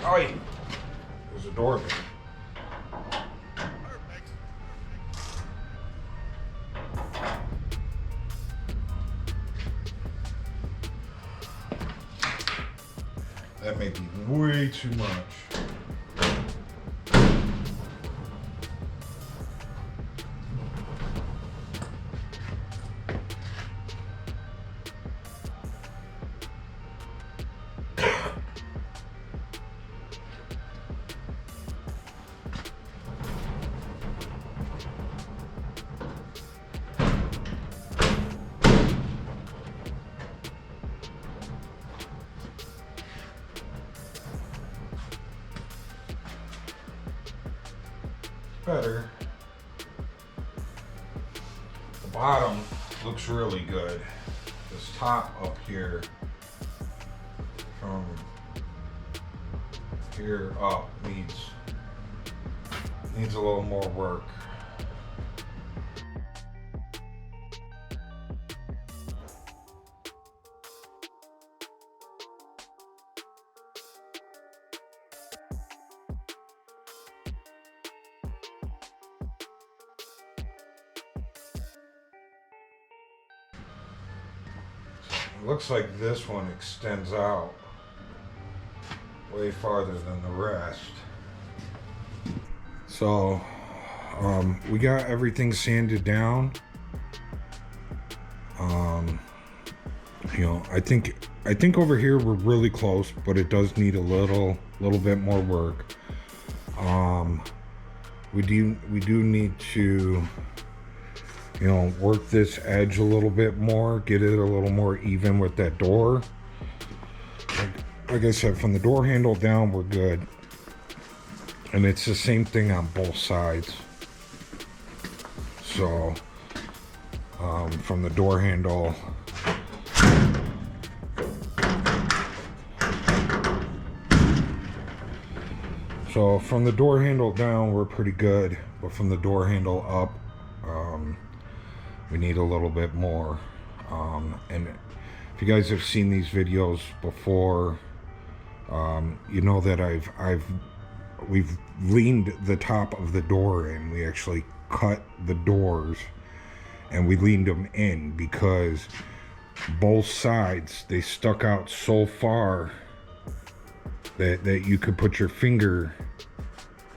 Oi! There's a door there. That may be way too much. Better. The bottom looks really good. This top up here, from here up, needs a little more work. It looks like this one extends out way farther than the rest. So we got everything sanded down. You know, I think over here we're really close, but it does need a little bit more work. We do need to you know, work this edge a little bit more, get it a little more even with that door. Like I said, from the door handle down, we're good. And it's the same thing on both sides. So, from the door handle, down, we're pretty good. But from the door handle up, we need a little bit more. And if you guys have seen these videos before, you know that we've leaned the top of the door in. We actually cut the doors and we leaned them in because both sides, they stuck out so far that you could put your finger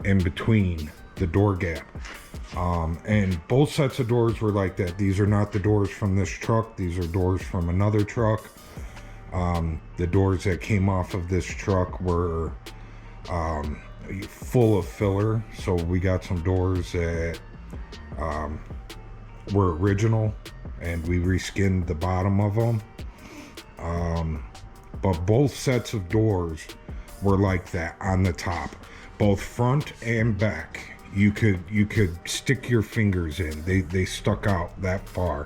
in between the door gap. And both sets of doors were like that. These are not the doors from this truck. These are doors from another truck. The doors that came off of this truck were full of filler. So we got some doors that were original and we reskinned the bottom of them. But both sets of doors were like that on the top, both front and back. You could stick your fingers in. They stuck out that far.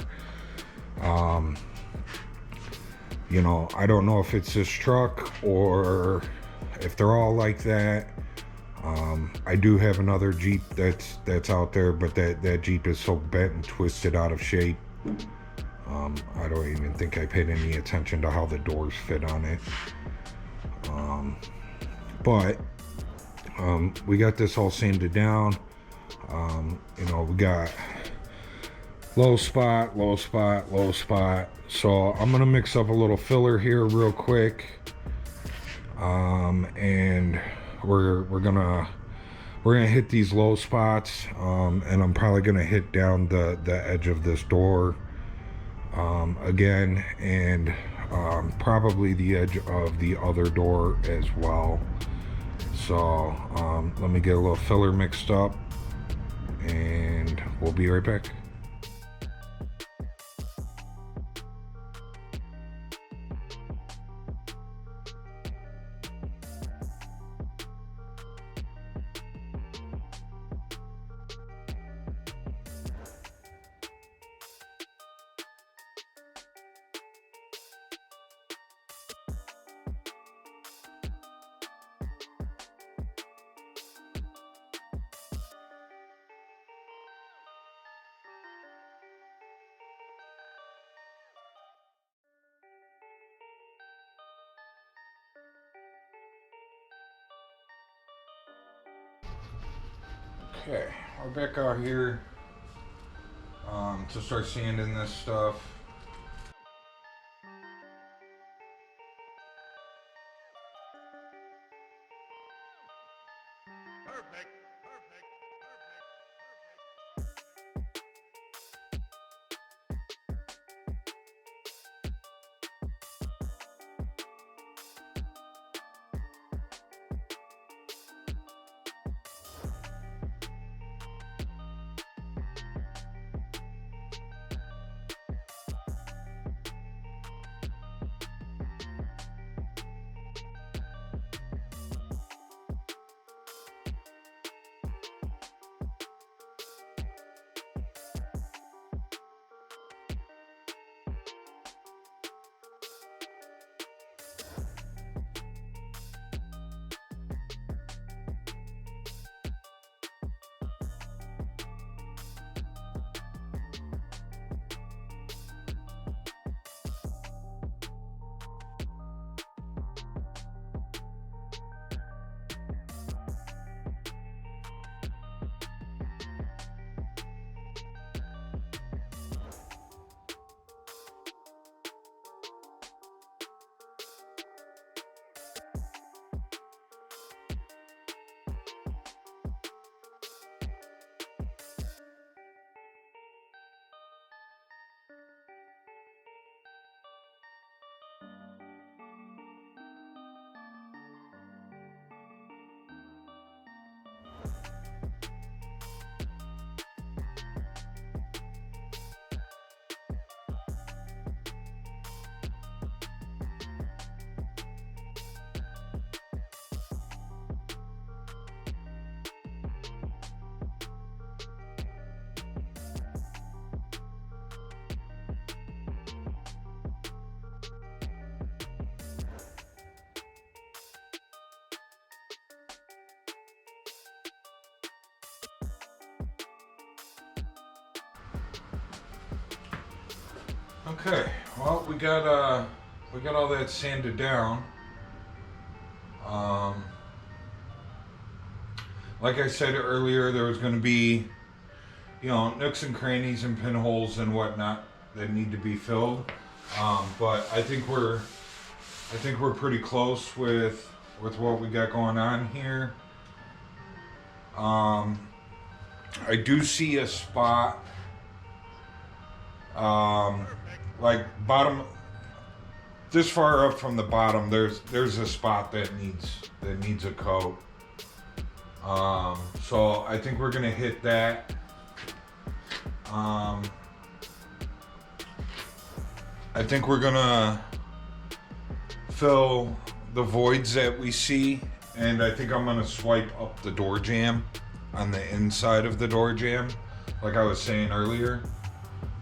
You know, I don't know if it's this truck or if they're all like that. I do have another Jeep that's out there, but that Jeep is so bent and twisted out of shape. I don't even think I paid any attention to how the doors fit on it. But we got this all sanded down. You know, we got low spot, low spot, low spot. So I'm gonna mix up a little filler here real quick. And we're gonna hit these low spots. And I'm probably gonna hit down the edge of this door again, and probably the edge of the other door as well. So let me get a little filler mixed up and we'll be right back. Okay, we're back out here to start sanding this stuff. Perfect. Okay, well, we got all that sanded down. Like I said earlier, there was going to be, nooks and crannies and pinholes and whatnot that need to be filled. But I think we're pretty close with what we got going on here. I do see a spot, like bottom, this far up from the bottom. There's a spot that needs a coat. So I think we're gonna hit that. I think we're gonna fill the voids that we see, and I think I'm gonna swipe up the door jamb on the inside of the door jamb, like I was saying earlier.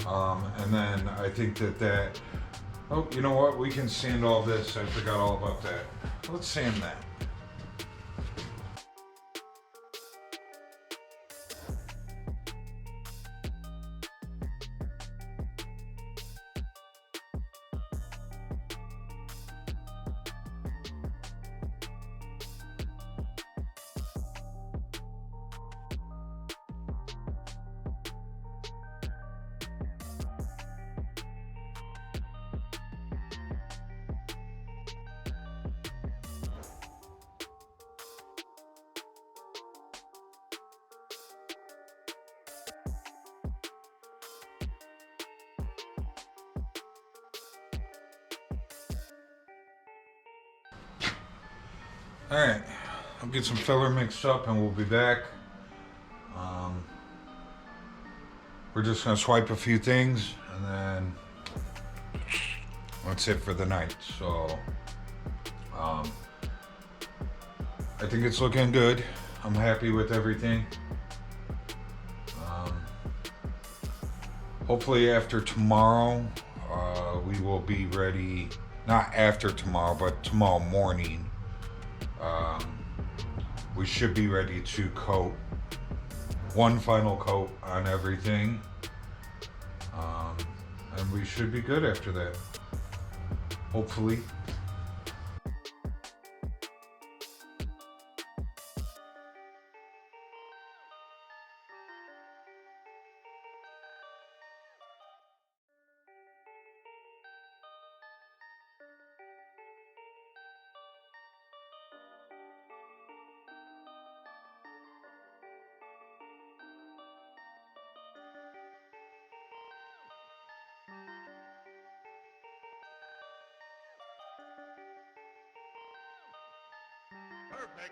And then I think that oh, you know what? We can sand all this. I forgot all about that. Let's sand that. Alright, I'll get some filler mixed up and we'll be back. We're just going to swipe a few things and then that's it for the night. So, I think it's looking good. I'm happy with everything. Hopefully after tomorrow, we will be ready, not after tomorrow, but tomorrow morning. We should be ready to coat one final coat on everything, and we should be good after that, hopefully. Perfect.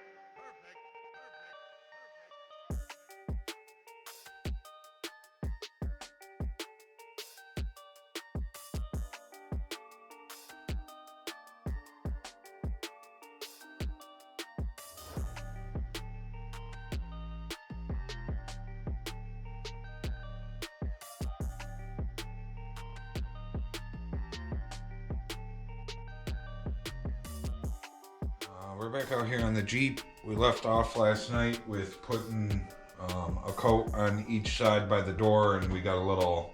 We're back out here on the Jeep. We left off last night with putting a coat on each side by the door, and we got a little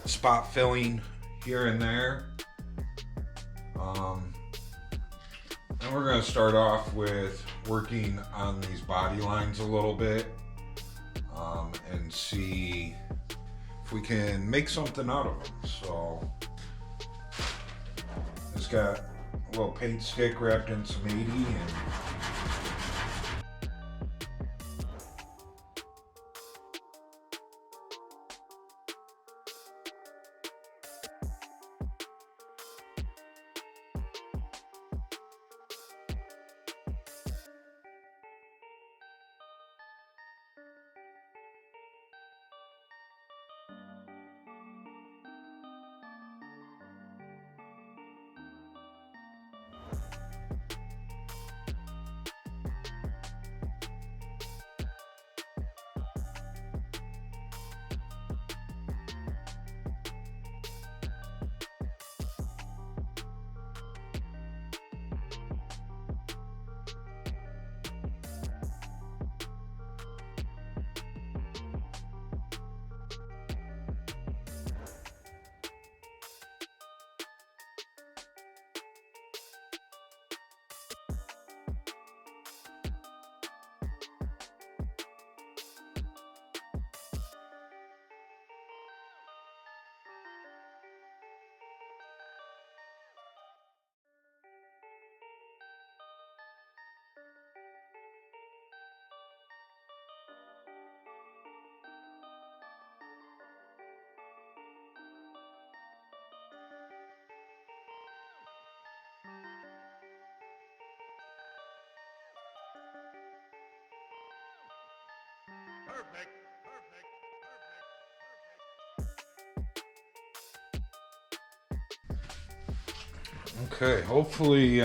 spot filling here and there. And we're going to start off with working on these body lines a little bit, and see if we can make something out of them. So it's got a little paint stick wrapped in some 80 and Perfect. Okay, hopefully,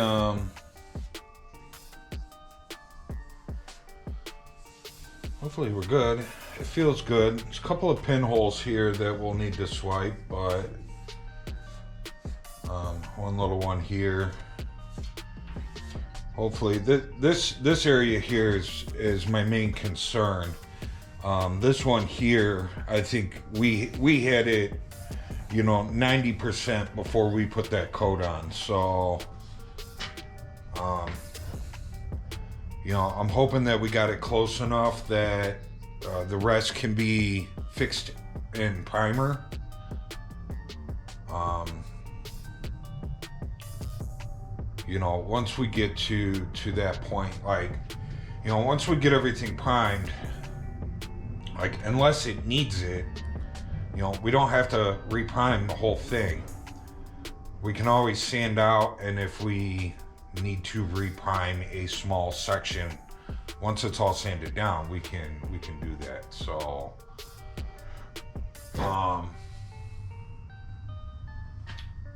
hopefully we're good. It feels good. There's a couple of pinholes here that we'll need to swipe, but one little one here. Hopefully, this area here is my main concern. This one here, I think we had it, 90% before we put that coat on. So, I'm hoping that we got it close enough that the rest can be fixed in primer. Once we get to that point, once we get everything primed, unless it needs it, we don't have to reprime the whole thing. We can always sand out, and if we need to reprime a small section, once it's all sanded down, we can do that. So, I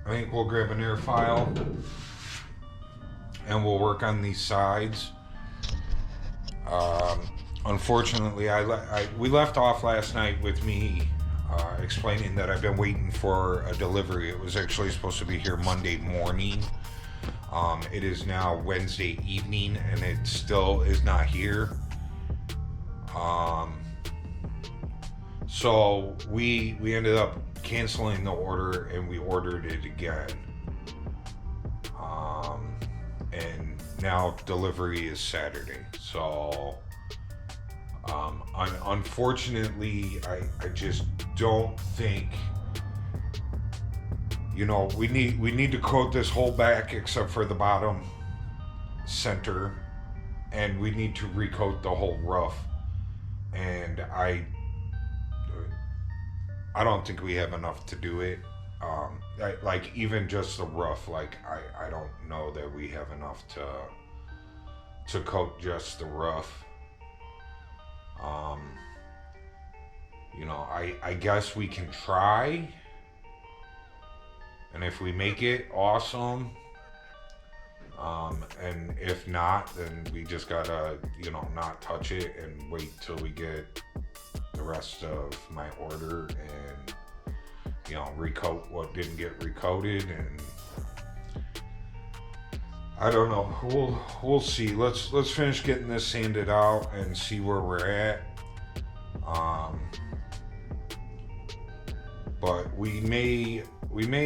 think we'll grab an air file and we'll work on these sides. Unfortunately, we left off last night with me explaining that I've been waiting for a delivery. It was actually supposed to be here Monday morning. It is now Wednesday evening and it still is not here. So we ended up canceling the order and we ordered it again. And now delivery is Saturday. So unfortunately, I just don't think, we need to coat this whole back except for the bottom center, and we need to recoat the whole roof. And I don't think we have enough to do it. Even just the roof, I don't know that we have enough to coat just the roof. I guess we can try, and if we make it, awesome. And if not, then we just gotta, not touch it and wait till we get the rest of my order and, recoat what didn't get recoated. And I don't know. We'll see. Let's finish getting this sanded out and see where we're at. But we may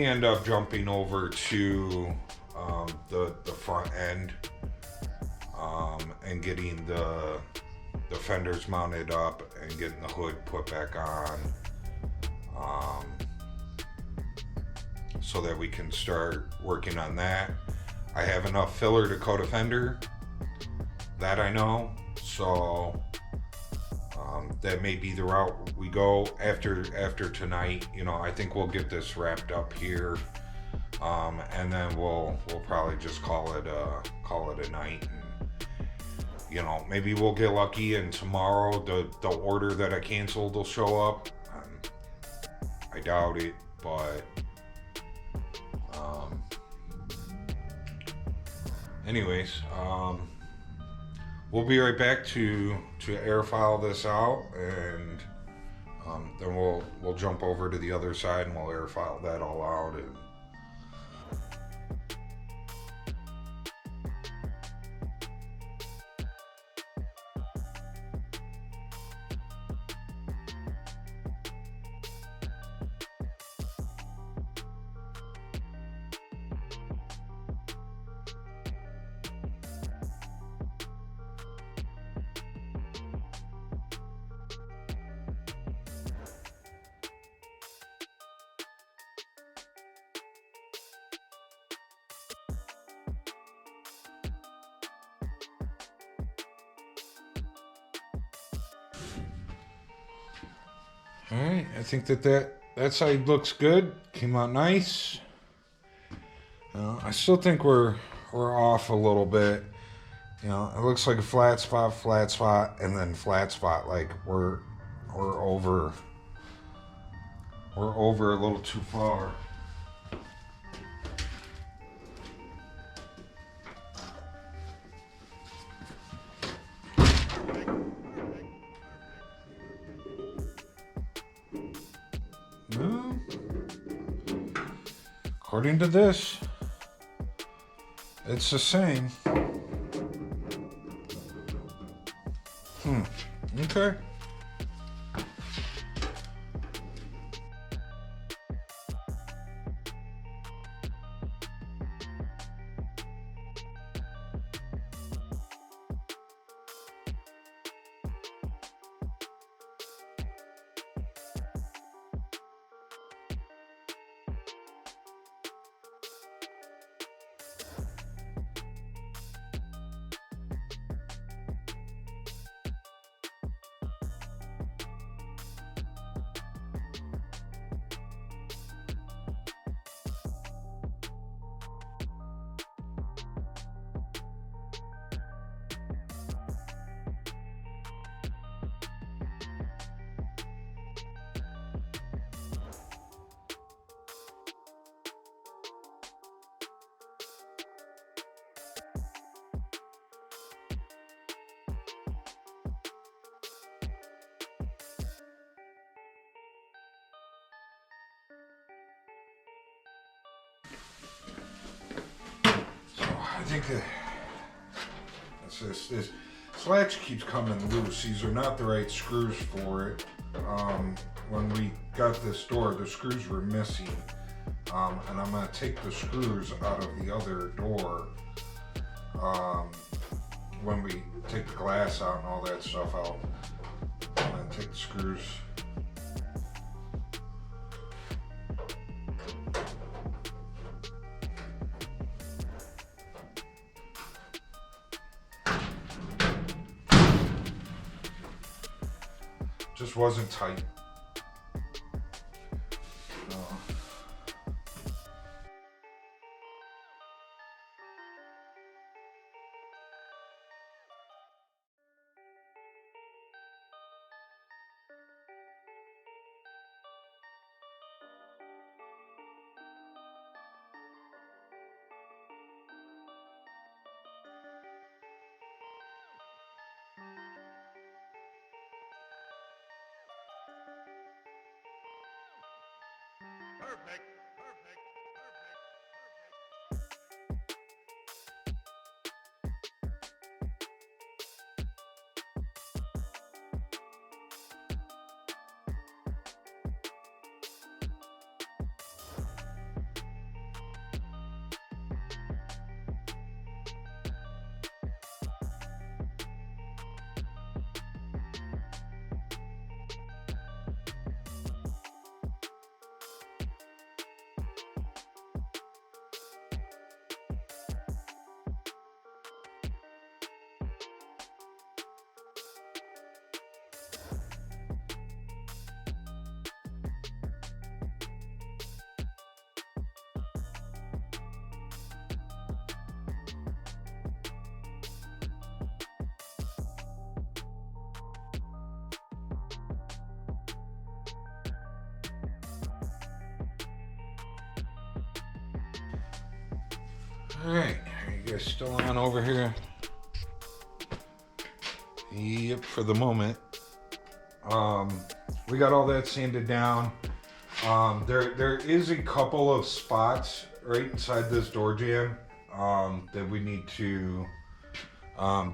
end up jumping over to the front end and getting the fenders mounted up and getting the hood put back on, so that we can start working on that. I have enough filler to coat a fender, that I know, so that may be the route we go after tonight. I think we'll get this wrapped up here, and then we'll probably just call it a night. And, maybe we'll get lucky and tomorrow the order that I canceled will show up. I doubt it, but anyways, we'll be right back to air file this out, and then we'll jump over to the other side and we'll air file that all out. And all right, I think that side looks good. Came out nice. I still think we're off a little bit. You know, it looks like a flat spot, and then flat spot. Like we're over a little too far. No. According to this, it's the same. Okay. I think that this latch keeps coming loose. These are not the right screws for it. When we got this door, the screws were missing. And I'm gonna take the screws out of the other door when we take the glass out and all that stuff out. I'm gonna take the screws. Just wasn't tight. Perfect. Alright, are you guys still on over here? Yep, for the moment. We got all that sanded down. There is a couple of spots right inside this door jamb that we need to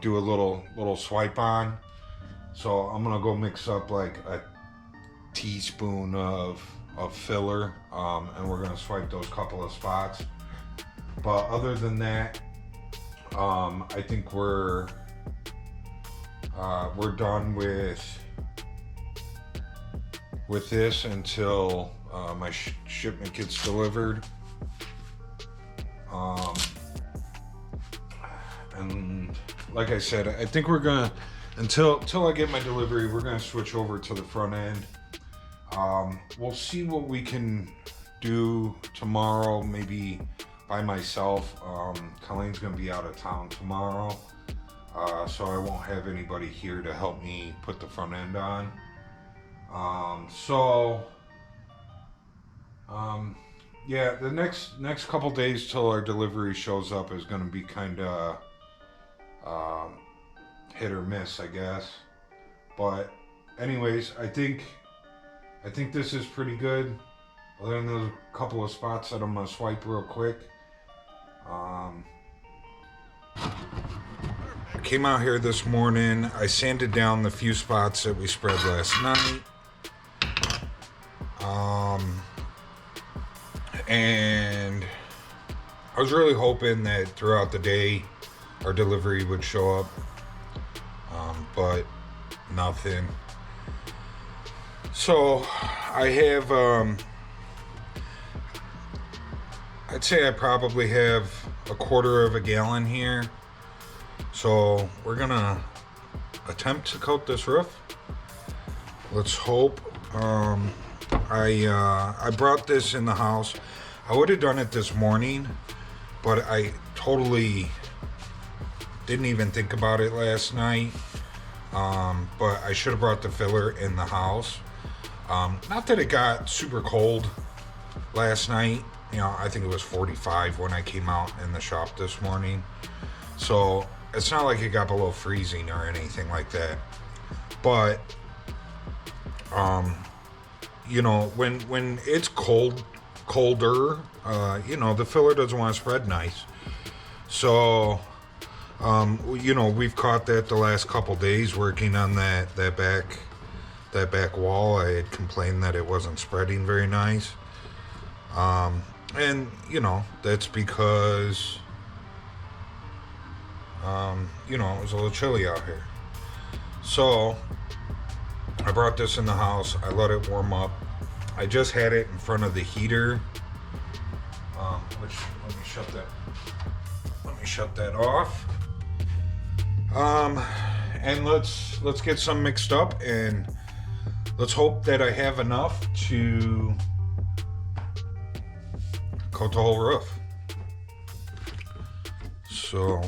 do a little swipe on. So I'm gonna go mix up like a teaspoon of filler, and we're gonna swipe those couple of spots. But other than that, I think we're done with this until my shipment gets delivered. And like I said, I think we're gonna until I get my delivery, we're gonna switch over to the front end. We'll see what we can do tomorrow, maybe by myself. Colleen's gonna be out of town tomorrow. so I won't have anybody here to help me put the front end on. Yeah, the next couple days till our delivery shows up is going to be kind of hit or miss, I guess. But anyways, I think this is pretty good. Other than those couple of spots that I'm gonna swipe real quick. I came out here this morning. I sanded down the few spots that we spread last night. And I was really hoping that throughout the day our delivery would show up. But nothing. So I have, I'd say I probably have a quarter of a gallon here. So we're gonna attempt to coat this roof. Let's hope. I brought this in the house. I would have done it this morning, but I totally didn't even think about it last night. But I should have brought the filler in the house. Not that it got super cold last night. You know, I think it was 45 when I came out in the shop this morning. So it's not like it got below freezing or anything like that. But, you know, when it's colder, you know, the filler doesn't want to spread nice. So, you know, we've caught that the last couple days working on that back wall. I had complained that it wasn't spreading very nice. And, you know, that's because, you know, it was a little chilly out here. So, I brought this in the house. I let it warm up. I just had it in front of the heater. Which, let me shut that off. And let's get some mixed up, and let's hope that I have enough to coat the whole roof. So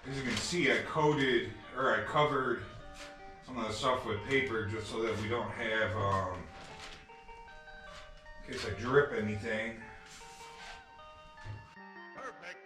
as you can see, I covered some of the stuff with paper just so that we don't have, in case I drip anything. Perfect.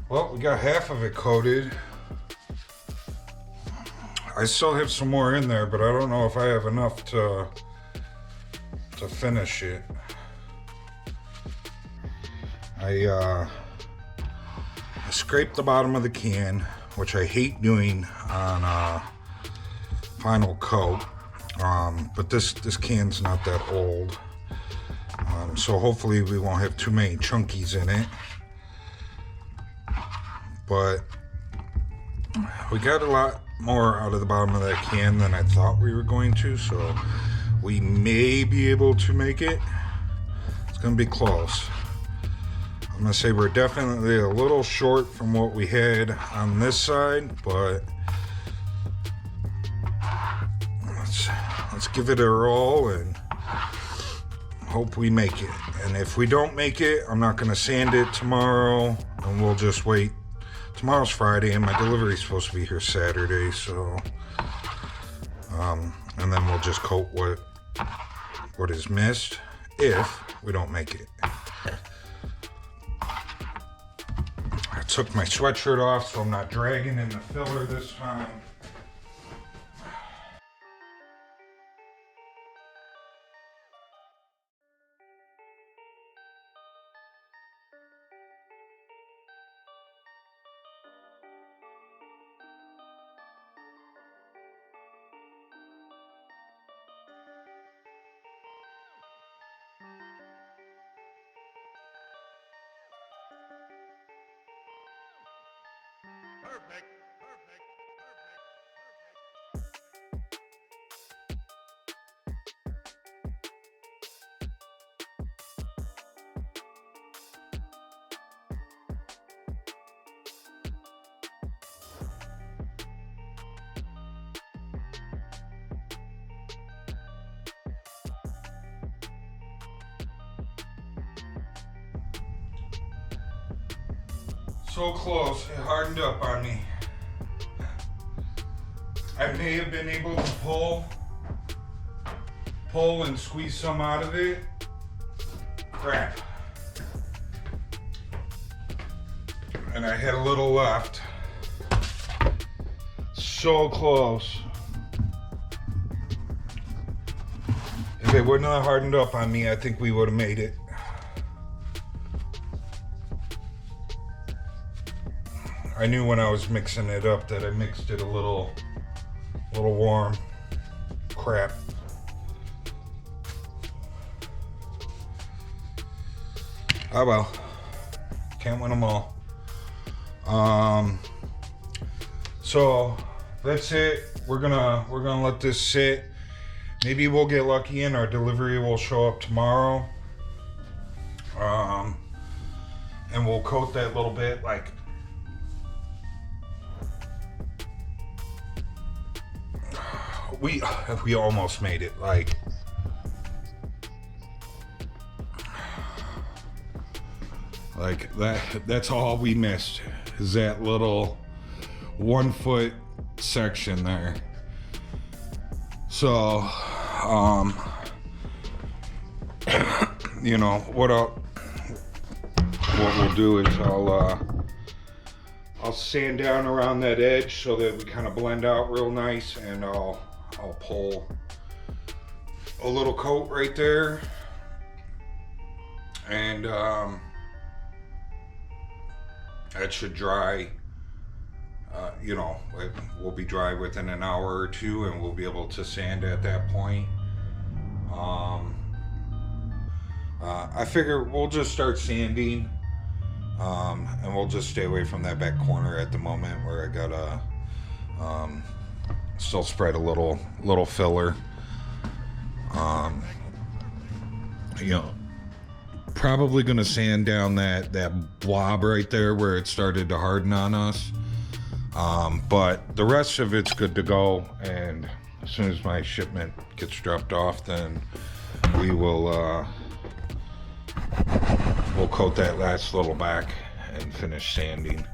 Well, we got half of it coated. I still have some more in there, but I don't know if I have enough to finish it. I scraped the bottom of the can, which I hate doing on final coat. But this can's not that old. So hopefully we won't have too many chunkies in it. But we got a lot more out of the bottom of that can than I thought we were going to, so we may be able to make it. It's gonna be close. I'm gonna say we're definitely a little short from what we had on this side, but let's give it a roll and hope we make it. And if we don't make it, I'm not gonna sand it tomorrow, and we'll just wait tomorrow's Friday and my delivery's supposed to be here Saturday, so and then we'll just coat what is missed if we don't make it. I took my sweatshirt off so I'm not dragging in the filler this time. Perfect. So close, it hardened up on me. I may have been able to pull and squeeze some out of it. Crap. And I had a little left. So close. If it wouldn't have hardened up on me, I think we would have made it. I knew when I was mixing it up that I mixed it a little warm. Crap. Oh well. Can't win them all. So that's it. We're gonna let this sit. Maybe we'll get lucky and our delivery will show up tomorrow. And we'll coat that little bit like we almost made it. Like that's all we missed is that little 1 foot section there. So you know what we'll do is I'll sand down around that edge so that we kind of blend out real nice, and I'll pull a little coat right there, and that should dry. You know, it will be dry within an hour or two, and we'll be able to sand at that point. I figure we'll just start sanding, and we'll just stay away from that back corner at the moment where I gotta still spread a little filler. You know, probably gonna sand down that blob right there where it started to harden on us. But the rest of it's good to go, and as soon as my shipment gets dropped off, then we will we'll coat that last little back and finish sanding.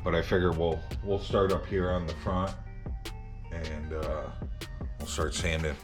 But I figure we'll start up here on the front, and we'll start sanding.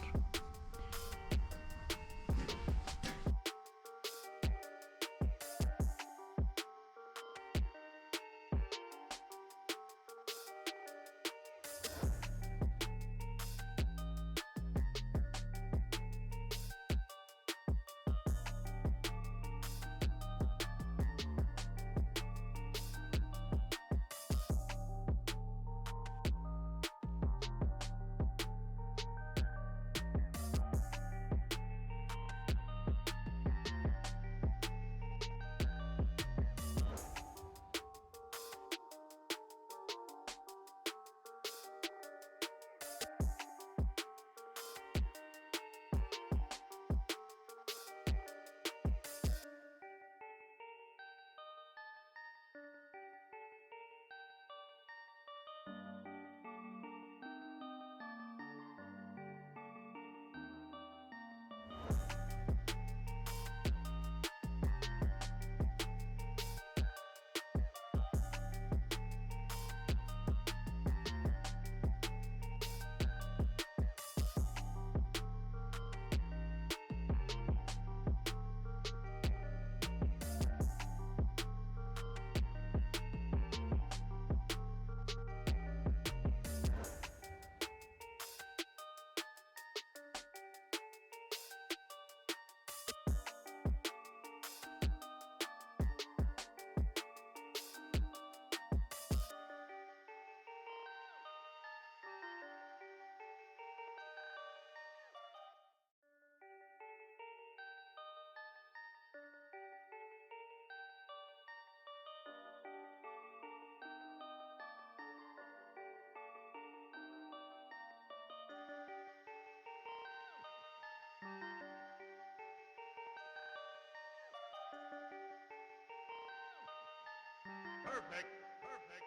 Perfect. Perfect.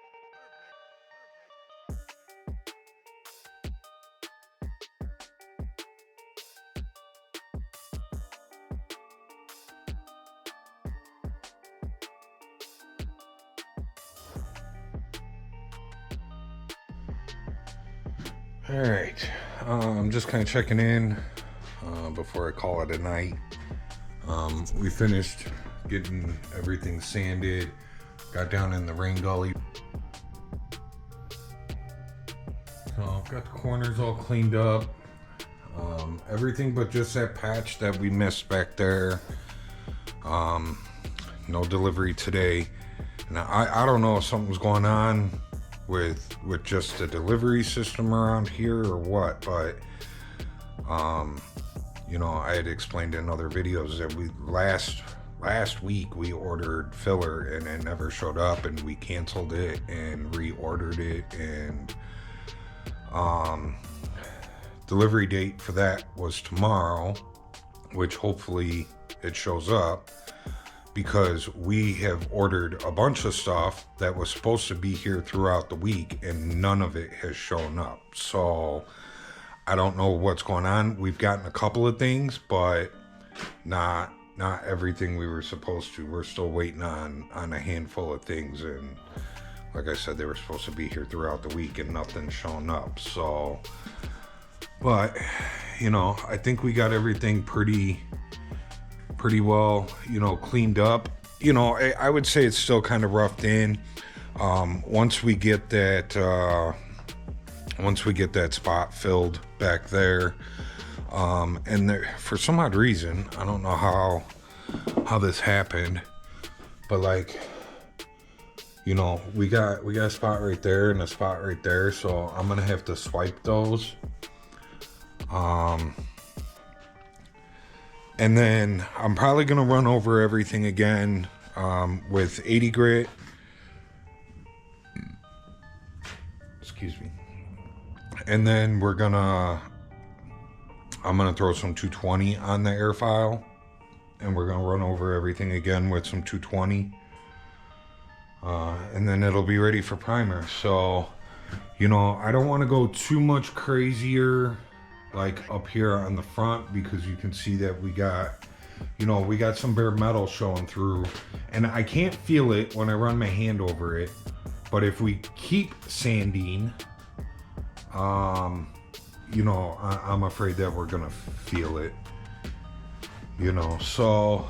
All right, I'm just kind of checking in before I call it a night. We finished getting everything sanded, got down in the rain gully. So got the corners all cleaned up. Everything but just that patch that we missed back there. No delivery today. Now I don't know if something's going on with just the delivery system around here or what, but you know, I had explained in other videos that we last week we ordered filler and it never showed up, and we canceled it and reordered it, and delivery date for that was tomorrow, which hopefully it shows up, because we have ordered a bunch of stuff that was supposed to be here throughout the week and none of it has shown up. So I don't know what's going on. We've gotten a couple of things, but not everything we were supposed to. We're still waiting on a handful of things, and like I said, they were supposed to be here throughout the week and nothing's shown up. So, but you know, I think we got everything pretty well, you know, cleaned up. You know, I would say it's still kind of roughed in. Once we get that spot filled back there, and there, for some odd reason, I don't know how this happened, but like, you know, we got a spot right there and a spot right there, so I'm gonna have to swipe those. And then I'm probably gonna run over everything again with 80 grit. Excuse me. And then I'm gonna throw some 220 on the air file, and we're gonna run over everything again with some 220. And then it'll be ready for primer. So, you know, I don't want to go too much crazier like up here on the front, because you can see that we got some bare metal showing through, and I can't feel it when I run my hand over it. But if we keep sanding, you know, I'm afraid that we're gonna feel it, you know. So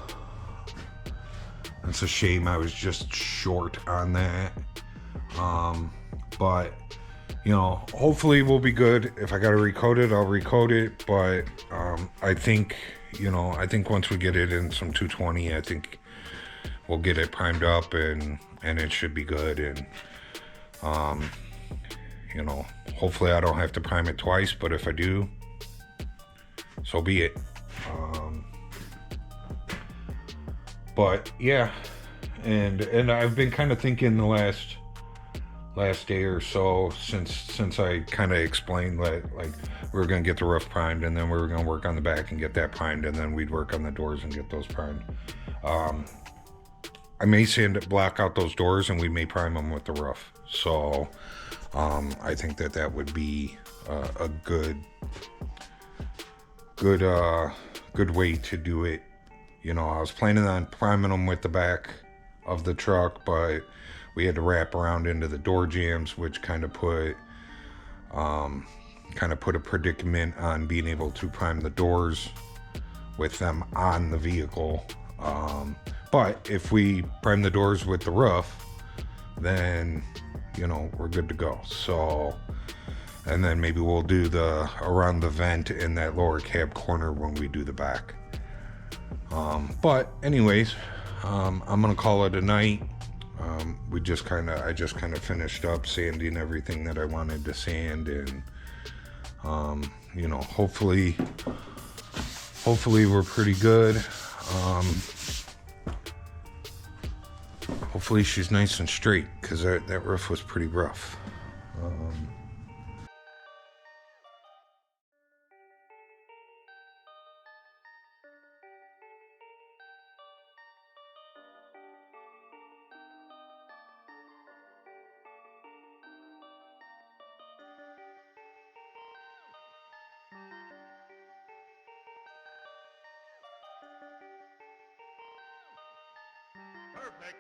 it's a shame I was just short on that. But you know, hopefully we'll be good. If I gotta recoat it, I'll recoat it. But I think once we get it in some 220, I think we'll get it primed up and it should be good. And you know, hopefully I don't have to prime it twice, but if I do, so be it. But yeah, and I've been kind of thinking the last day or so, since I kind of explained that, like, we were gonna get the roof primed, and then we were gonna work on the back and get that primed, and then we'd work on the doors and get those primed. I may block out those doors, and we may prime them with the roof. So I think that would be a good way to do it. You know, I was planning on priming them with the back of the truck, but we had to wrap around into the door jambs, which kind of put a predicament on being able to prime the doors with them on the vehicle. But if we prime the doors with the roof, then, you know, we're good to go. So, and then maybe we'll do around the vent in that lower cab corner when we do the back. But anyways, I'm gonna call it a night. I just kind of finished up sanding everything that I wanted to sand, and you know, hopefully we're pretty good. Hopefully she's nice and straight, because that roof was pretty rough. Perfect.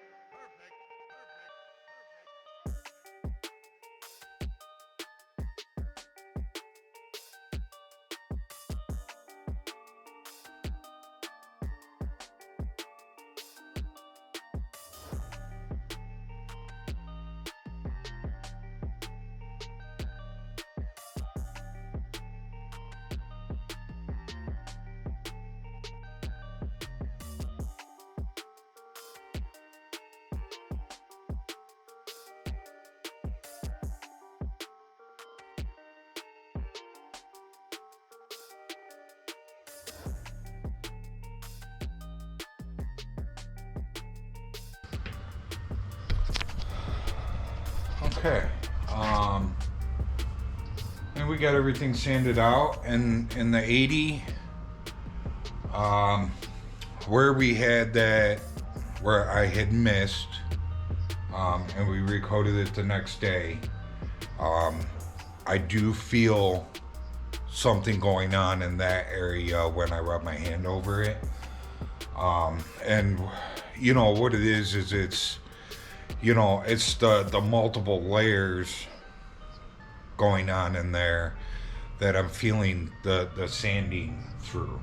Okay, and we got everything sanded out, and in the 80, where we had that, where I had missed, and we recoated it the next day, I do feel something going on in that area when I rub my hand over it, and you know what it is it's, you know, it's the multiple layers going on in there that I'm feeling the sanding through.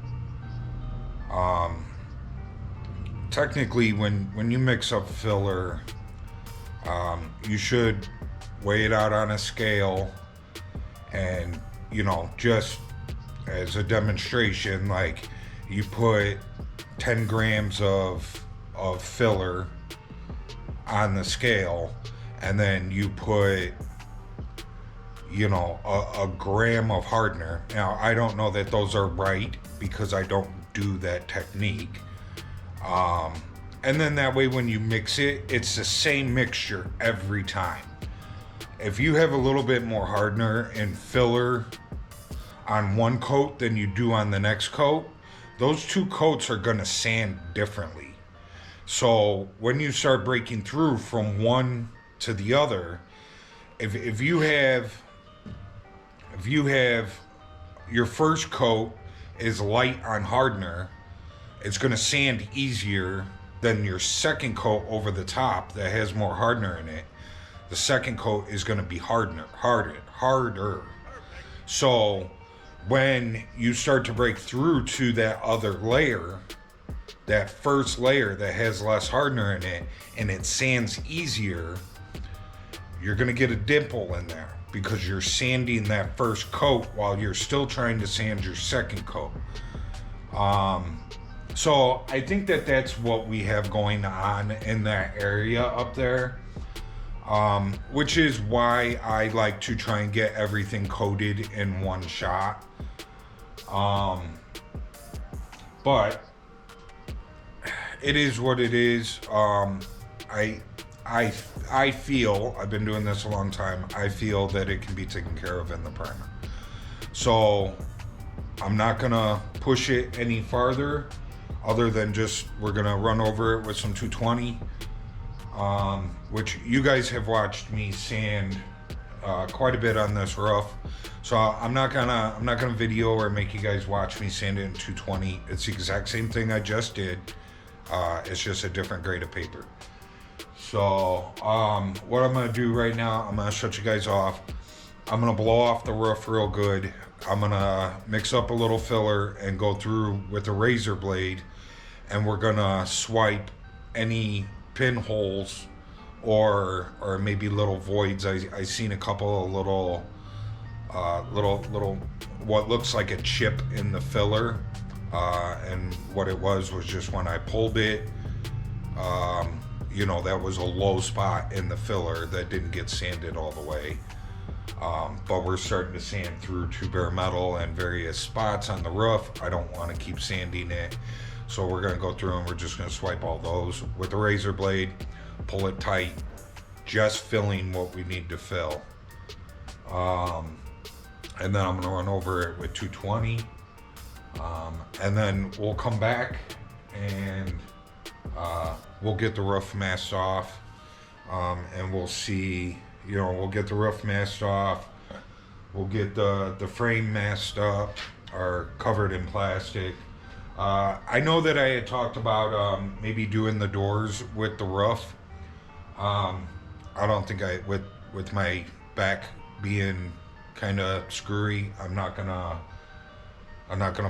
Technically, when you mix up filler, you should weigh it out on a scale, and you know, just as a demonstration, like you put 10 grams of filler on the scale, and then you put, you know, a gram of hardener. Now, I don't know that those are right because I don't do that technique. And then that way when you mix it, it's the same mixture every time. If you have a little bit more hardener and filler on one coat than you do on the next coat, those two coats are gonna sand differently. So when you start breaking through from one to the other, if you have your first coat is light on hardener, it's going to sand easier than your second coat over the top that has more hardener in it. The second coat is going to be harder. So when you start to break through to that other layer, that first layer that has less hardener in it, and it sands easier, you're gonna get a dimple in there because you're sanding that first coat while you're still trying to sand your second coat. So I think that that's what we have going on in that area up there, which is why I like to try and get everything coated in one shot. But it is what it is. I feel, I've been doing this a long time, I feel that it can be taken care of in the primer. So I'm not gonna push it any farther other than just, we're gonna run over it with some 220, which you guys have watched me sand quite a bit on this rough. So I'm not gonna video or make you guys watch me sand it in 220. It's the exact same thing I just did. It's just a different grade of paper. So what I'm gonna do right now, I'm gonna shut you guys off. I'm gonna blow off the roof real good. I'm gonna mix up a little filler and go through with a razor blade, and we're gonna swipe any pinholes or maybe little voids. I seen a couple of little what looks like a chip in the filler, and what it was just when I pulled it, you know, that was a low spot in the filler that didn't get sanded all the way. But we're starting to sand through to bare metal and various spots on the roof. I don't want to keep sanding it, so we're going to go through and we're just going to swipe all those with a razor blade, pull it tight, just filling what we need to fill. And then I'm going to run over it with 220, and then we'll come back and we'll get the roof masked off, and we'll see, you know, we'll get the roof masked off, we'll get the frame masked up or covered in plastic, I know that I had talked about maybe doing the doors with the roof. I don't think with my back being kind of screwy, I'm not gonna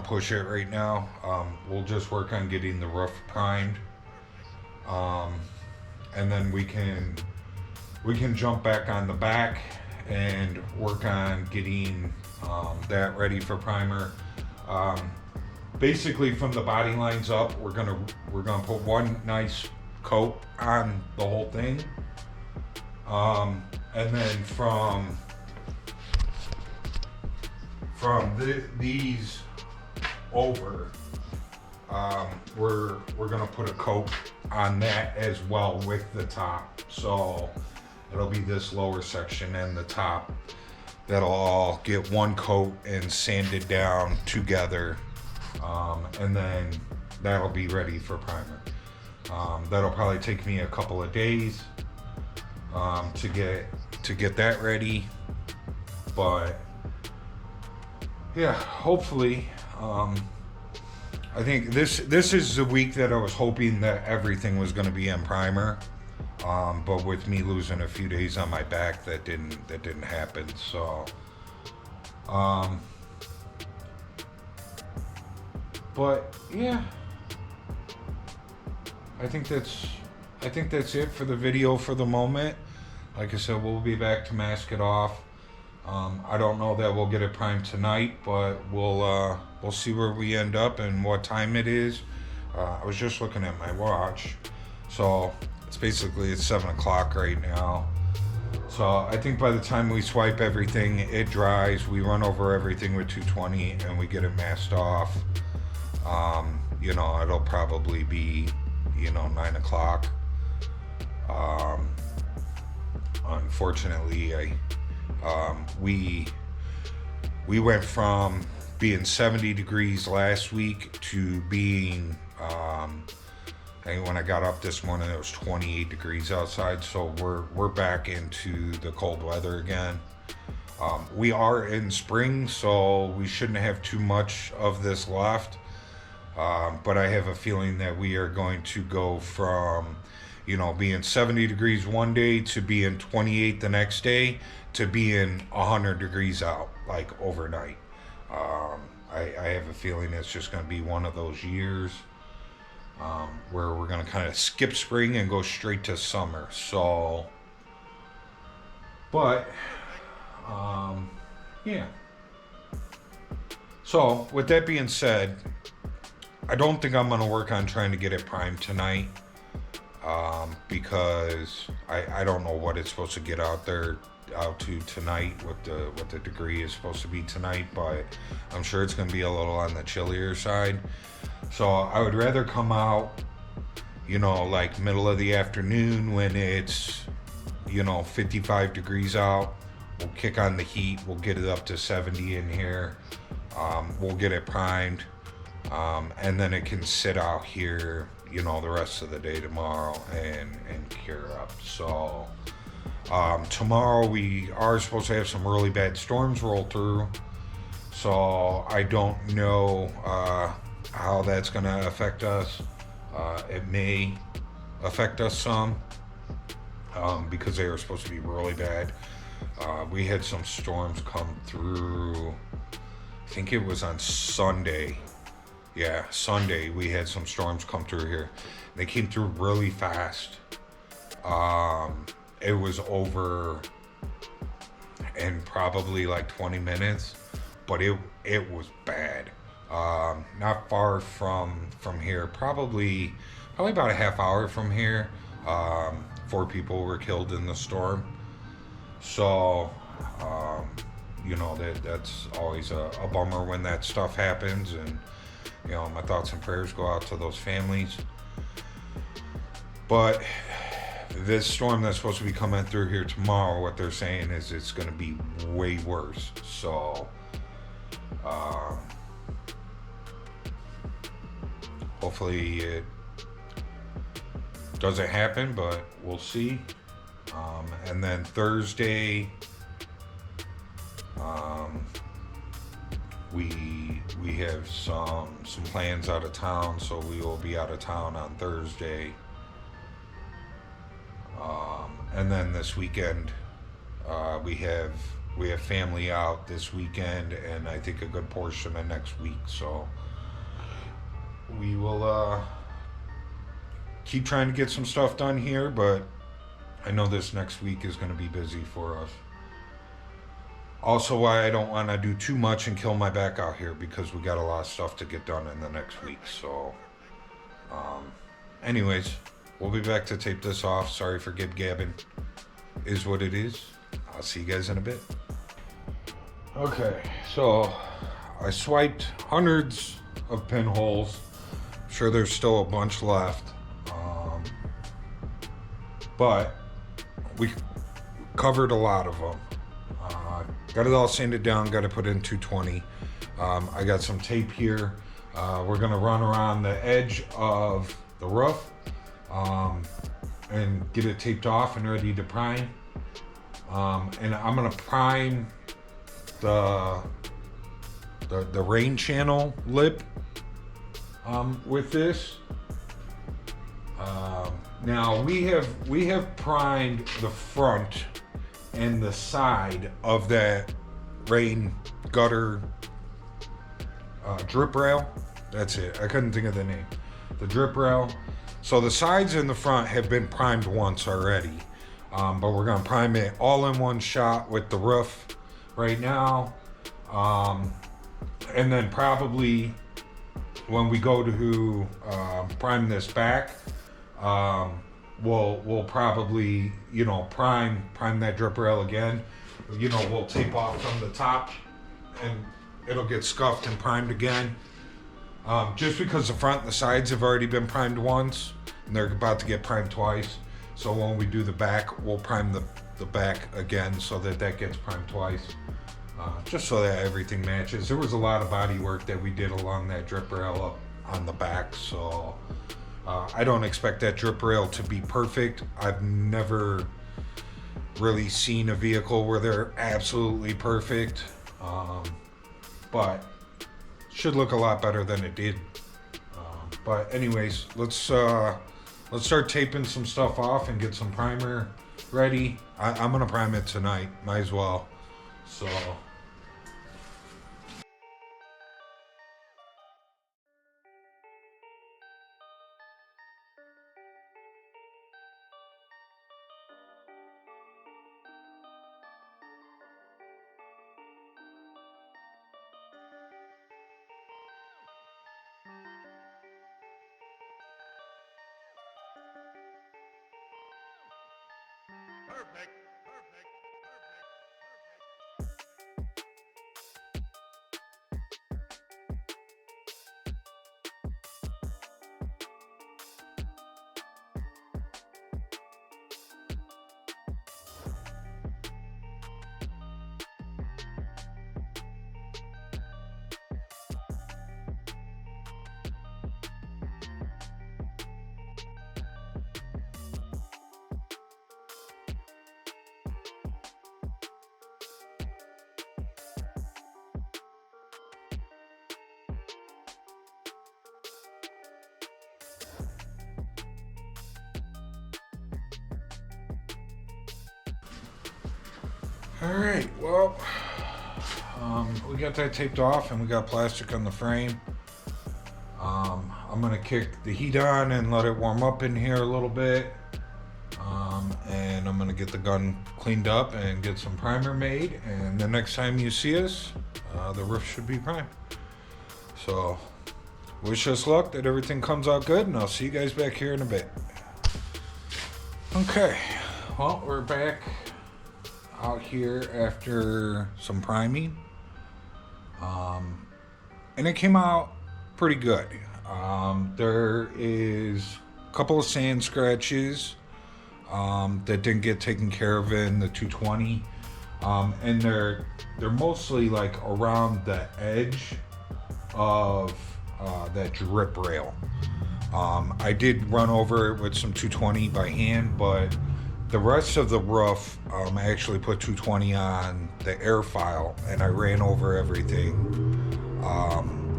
push it right now. We'll just work on getting the roof primed, and then we can jump back on the back and work on getting that ready for primer. Basically, from the body lines up, we're gonna put one nice coat on the whole thing, and then from these over, we're gonna put a coat on that as well with the top. So it'll be this lower section and the top that'll all get one coat and sanded down together, and then that'll be ready for primer. That'll probably take me a couple of days to get that ready, but yeah, hopefully. I think this is the week that I was hoping that everything was going to be in primer, but with me losing a few days on my back, that didn't happen. So, but yeah, I think that's it for the video for the moment. Like I said, we'll be back to mask it off. I don't know that we'll get it primed tonight, but we'll see where we end up and what time it is. I was just looking at my watch, so it's 7 o'clock right now. So I think by the time we swipe everything, it dries, we run over everything with 220 and we get it masked off. It'll probably be 9 o'clock. Unfortunately, we went from being 70 degrees last week to being, I think when I got up this morning it was 28 degrees outside, so we're back into the cold weather again. We are in spring, so we shouldn't have too much of this left, but I have a feeling that we are going to go from being 70 degrees one day to being 28 the next day to being 100 degrees out, like overnight. I have a feeling it's just going to be one of those years where we're going to kind of skip spring and go straight to summer. So, but, yeah. So, with that being said, I don't think I'm going to work on trying to get it primed tonight. Because I don't know what it's supposed to get out to tonight, what the degree is supposed to be tonight, but I'm sure it's going to be a little on the chillier side. So I would rather come out, like middle of the afternoon when it's, 55 degrees out. We'll kick on the heat. We'll get it up to 70 in here. We'll get it primed. And then it can sit out here, the rest of the day tomorrow and cure up. So, tomorrow we are supposed to have some really bad storms roll through. So I don't know, how that's going to affect us. It may affect us some, because they were supposed to be really bad. We had some storms come through, I think it was on Sunday. Yeah, Sunday we had some storms come through here. They came through really fast. It was over in probably like 20 minutes, but it was bad. Not far from here, probably about a half hour from here. 4 people were killed in the storm. So, that's always a bummer when that stuff happens, and my thoughts and prayers go out to those families. But this storm that's supposed to be coming through here tomorrow, what they're saying is it's going to be way worse. So, hopefully it doesn't happen, but we'll see. And then Thursday, we we have some plans out of town, so we will be out of town on Thursday. And then this weekend, we have family out this weekend, and I think a good portion of next week. So we will keep trying to get some stuff done here, but I know this next week is going to be busy for us. Also, why I don't want to do too much and kill my back out here, because we got a lot of stuff to get done in the next week. So, anyways, we'll be back to tape this off. Sorry for gabbing. Is what it is. I'll see you guys in a bit. Okay, so I swiped hundreds of pinholes. I'm sure there's still a bunch left. But we covered a lot of them. Got it all sanded down, got it put in 220. I got some tape here. We're gonna run around the edge of the roof and get it taped off and ready to prime. And I'm gonna prime the rain channel lip with this. Now we have primed the front and the side of that rain gutter drip rail. That's it. I couldn't think of the name. The drip rail. So the sides and the front have been primed once already, but we're gonna prime it all in one shot with the roof right now, and then probably when we go to prime this back, we'll probably, prime that drip rail again. We'll tape off from the top and it'll get scuffed and primed again. Just because the front and the sides have already been primed once and they're about to get primed twice. So when we do the back, we'll prime the back again so that gets primed twice. Just so that everything matches. There was a lot of body work that we did along that drip rail up on the back, so I don't expect that drip rail to be perfect. I've never really seen a vehicle where they're absolutely perfect, but should look a lot better than it did. But anyways, let's start taping some stuff off and get some primer ready. I'm gonna prime it tonight, might as well. So Perfect. all right, well, we got that taped off and we got plastic on the frame. I'm gonna kick the heat on and let it warm up in here a little bit. And I'm gonna get the gun cleaned up and get some primer made. And the next time you see us, the roof should be primed. So wish us luck that everything comes out good, and I'll see you guys back here in a bit. Okay, well, we're back out here after some priming, and it came out pretty good. There is a couple of sand scratches that didn't get taken care of in the 220, and they're mostly like around the edge of that drip rail. I did run over it with some 220 by hand, but the rest of the roof, I actually put 220 on the air file and I ran over everything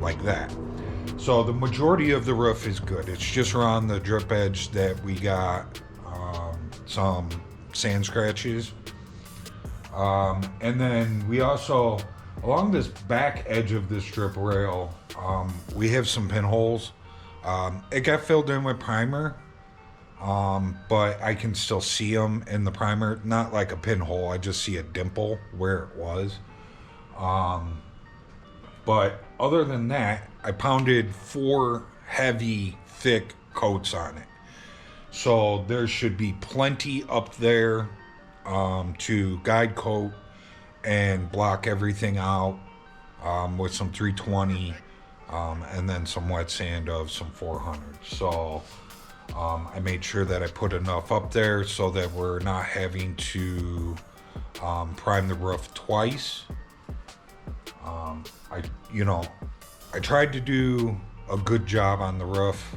like that. So the majority of the roof is good. It's just around the drip edge that we got some sand scratches. And then we also, along this back edge of this drip rail, we have some pinholes. It got filled in with primer, but I can still see them in the primer. Not like a pinhole, I just see a dimple where it was. But other than that, I pounded 4 heavy, thick coats on it. So there should be plenty up there to guide coat and block everything out with some 320 and then some wet sand of some 400. So I made sure that I put enough up there so that we're not having to prime the roof twice. I tried to do a good job on the roof,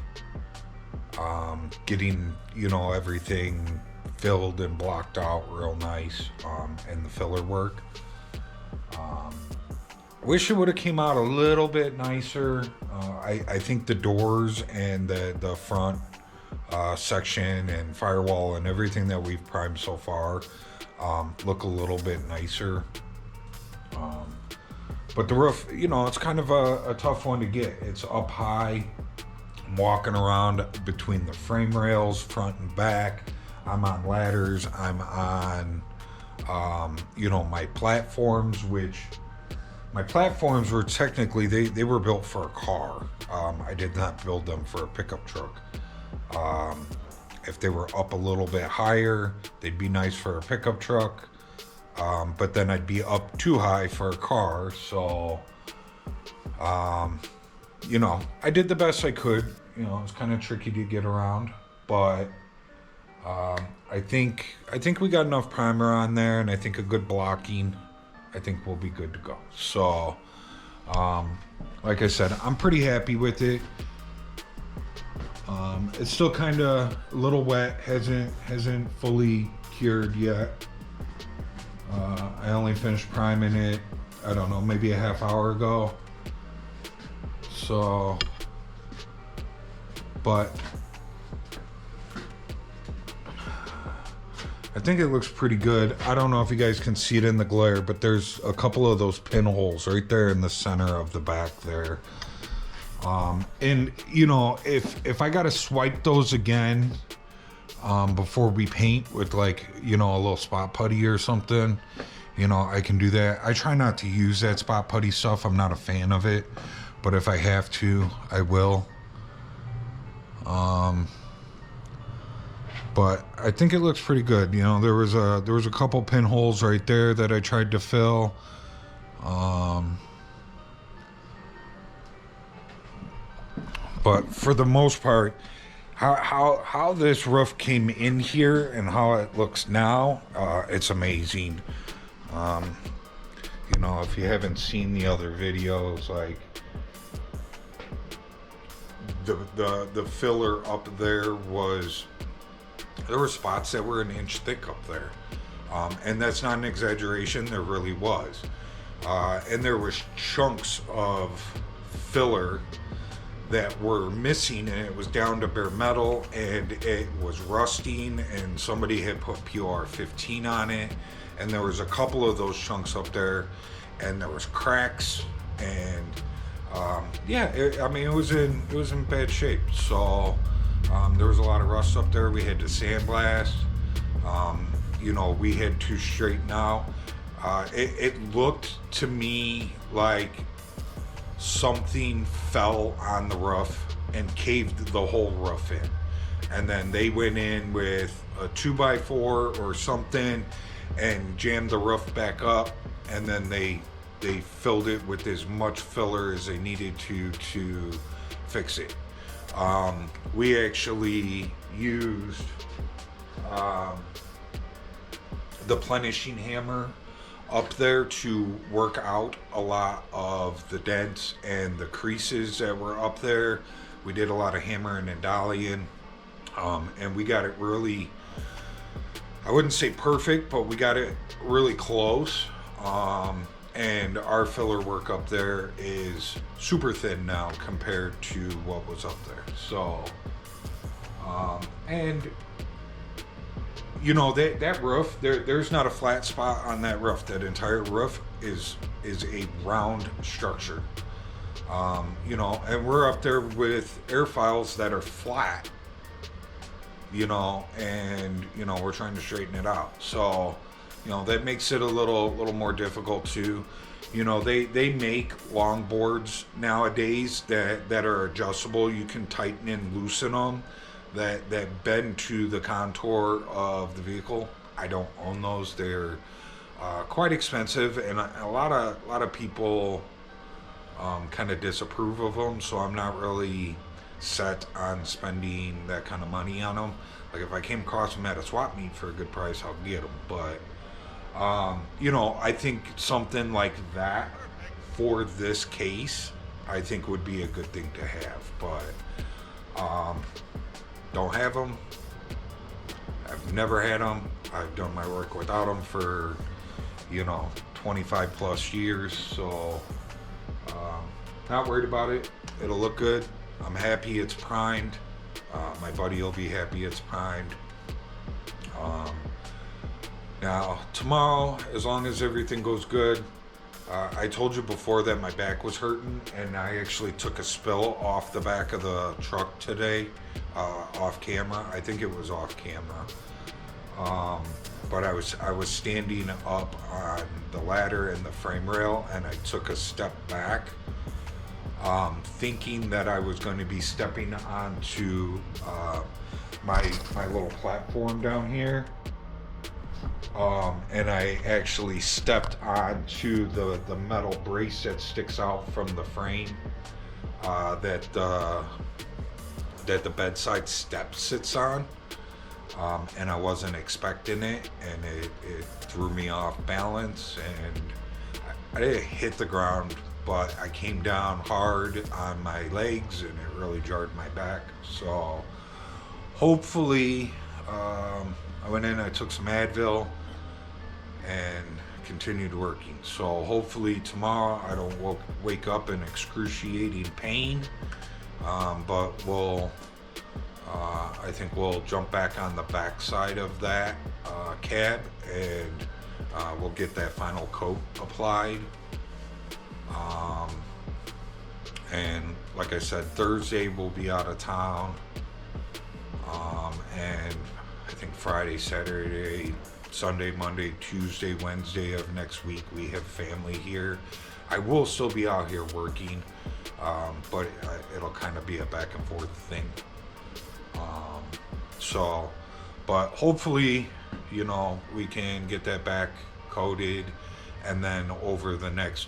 getting, everything filled and blocked out real nice, and the filler work. Wish it would have came out a little bit nicer. I think the doors and the front section and firewall and everything that we've primed so far look a little bit nicer. But the roof, it's kind of a tough one to get. It's up high. I'm walking around between the frame rails, front and back. I'm on ladders. I'm on, my platforms, which my platforms were technically, they were built for a car. I did not build them for a pickup truck. If they were up a little bit higher, they'd be nice for a pickup truck. But then I'd be up too high for a car. So, I did the best I could. It's kind of tricky to get around, but I think we got enough primer on there, and I think a good blocking, I think we'll be good to go. So, like I said, I'm pretty happy with it. It's still kind of a little wet, hasn't fully cured yet. I only finished priming it, I don't know, maybe a half hour ago. So, but I think it looks pretty good. I don't know if you guys can see it in the glare, but there's a couple of those pinholes right there in the center of the back there. And if I gotta swipe those again before we paint with a little spot putty or something, I can do that. I try not to use that spot putty stuff. I'm not a fan of it, but if I have to, I will. But I think it looks pretty good. There was a couple pinholes right there that I tried to fill. But for the most part, how this roof came in here and how it looks now, it's amazing. If you haven't seen the other videos, like the filler up there were spots that were an inch thick up there, and that's not an exaggeration. There really was, and there was chunks of filler that were missing, and it was down to bare metal, and it was rusting, and somebody had put PR 15 on it, and there was a couple of those chunks up there, and there was cracks, and it was in bad shape. So there was a lot of rust up there. We had to sandblast. We had to straighten out. It looked to me like something fell on the roof and caved the whole roof in, and then they went in with a 2x4 or something and jammed the roof back up, and then they filled it with as much filler as they needed to fix it. We actually used the plenishing hammer up there to work out a lot of the dents and the creases that were up there. We did a lot of hammering and dollying, and we got it really, I wouldn't say perfect, but we got it really close. And our filler work up there is super thin now compared to what was up there. So, and you know, that roof, there's not a flat spot on that roof. That entire roof is a round structure. You know, and we're up there with airfiles that are flat, you know, and, you know, we're trying to straighten it out. So, you know, that makes it a little more difficult too. You know, they make long boards nowadays that are adjustable. You can tighten and loosen them that bend to the contour of the vehicle. I don't own those. They're quite expensive, and a lot of people kind of disapprove of them. So I'm not really set on spending that kind of money on them. Like if I came across them at a swap meet for a good price, I'll get them. But you know, I think something like that for this case, I think would be a good thing to have. But don't have them. I've never had them. I've done my work without them for, you know, 25 plus years. So not worried about it. It'll look good. I'm happy it's primed. My buddy will be happy it's primed. Now tomorrow, as long as everything goes good, I told you before that my back was hurting, and I actually took a spill off the back of the truck today, off camera. I think it was off camera. But I was standing up on the ladder and the frame rail, and I took a step back, thinking that I was going to be stepping onto my little platform down here. And I actually stepped onto the metal brace that sticks out from the frame, that the bedside step sits on. And I wasn't expecting it, and it threw me off balance, and I didn't hit the ground, but I came down hard on my legs, and it really jarred my back. So hopefully, I went in, I took some Advil, and continued working. So hopefully tomorrow I don't wake up in excruciating pain, but I think we'll jump back on the back side of that cab, and we'll get that final coat applied. And like I said, Thursday we'll be out of town, and I think Friday, Saturday, Sunday, Monday, Tuesday, Wednesday of next week we have family here. I will still be out here working, but it'll kind of be a back and forth thing. So, but hopefully, you know, we can get that back coated, and then over the next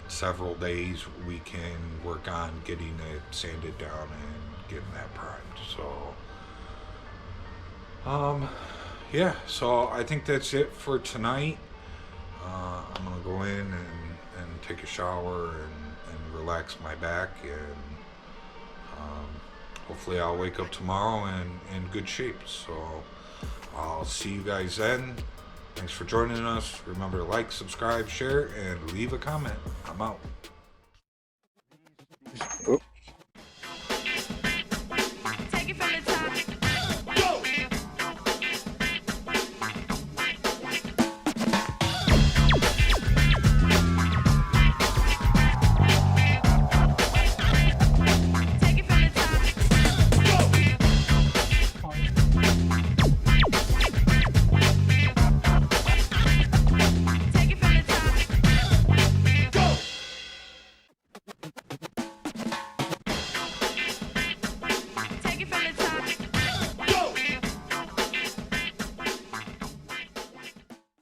several days we can work on getting it sanded down and getting that primed. So yeah, so I think that's it for tonight. I'm gonna go in and take a shower and relax my back, and hopefully I'll wake up tomorrow in good shape. So I'll see you guys then. Thanks for joining us. Remember to like, subscribe, share, and leave a comment. I'm out.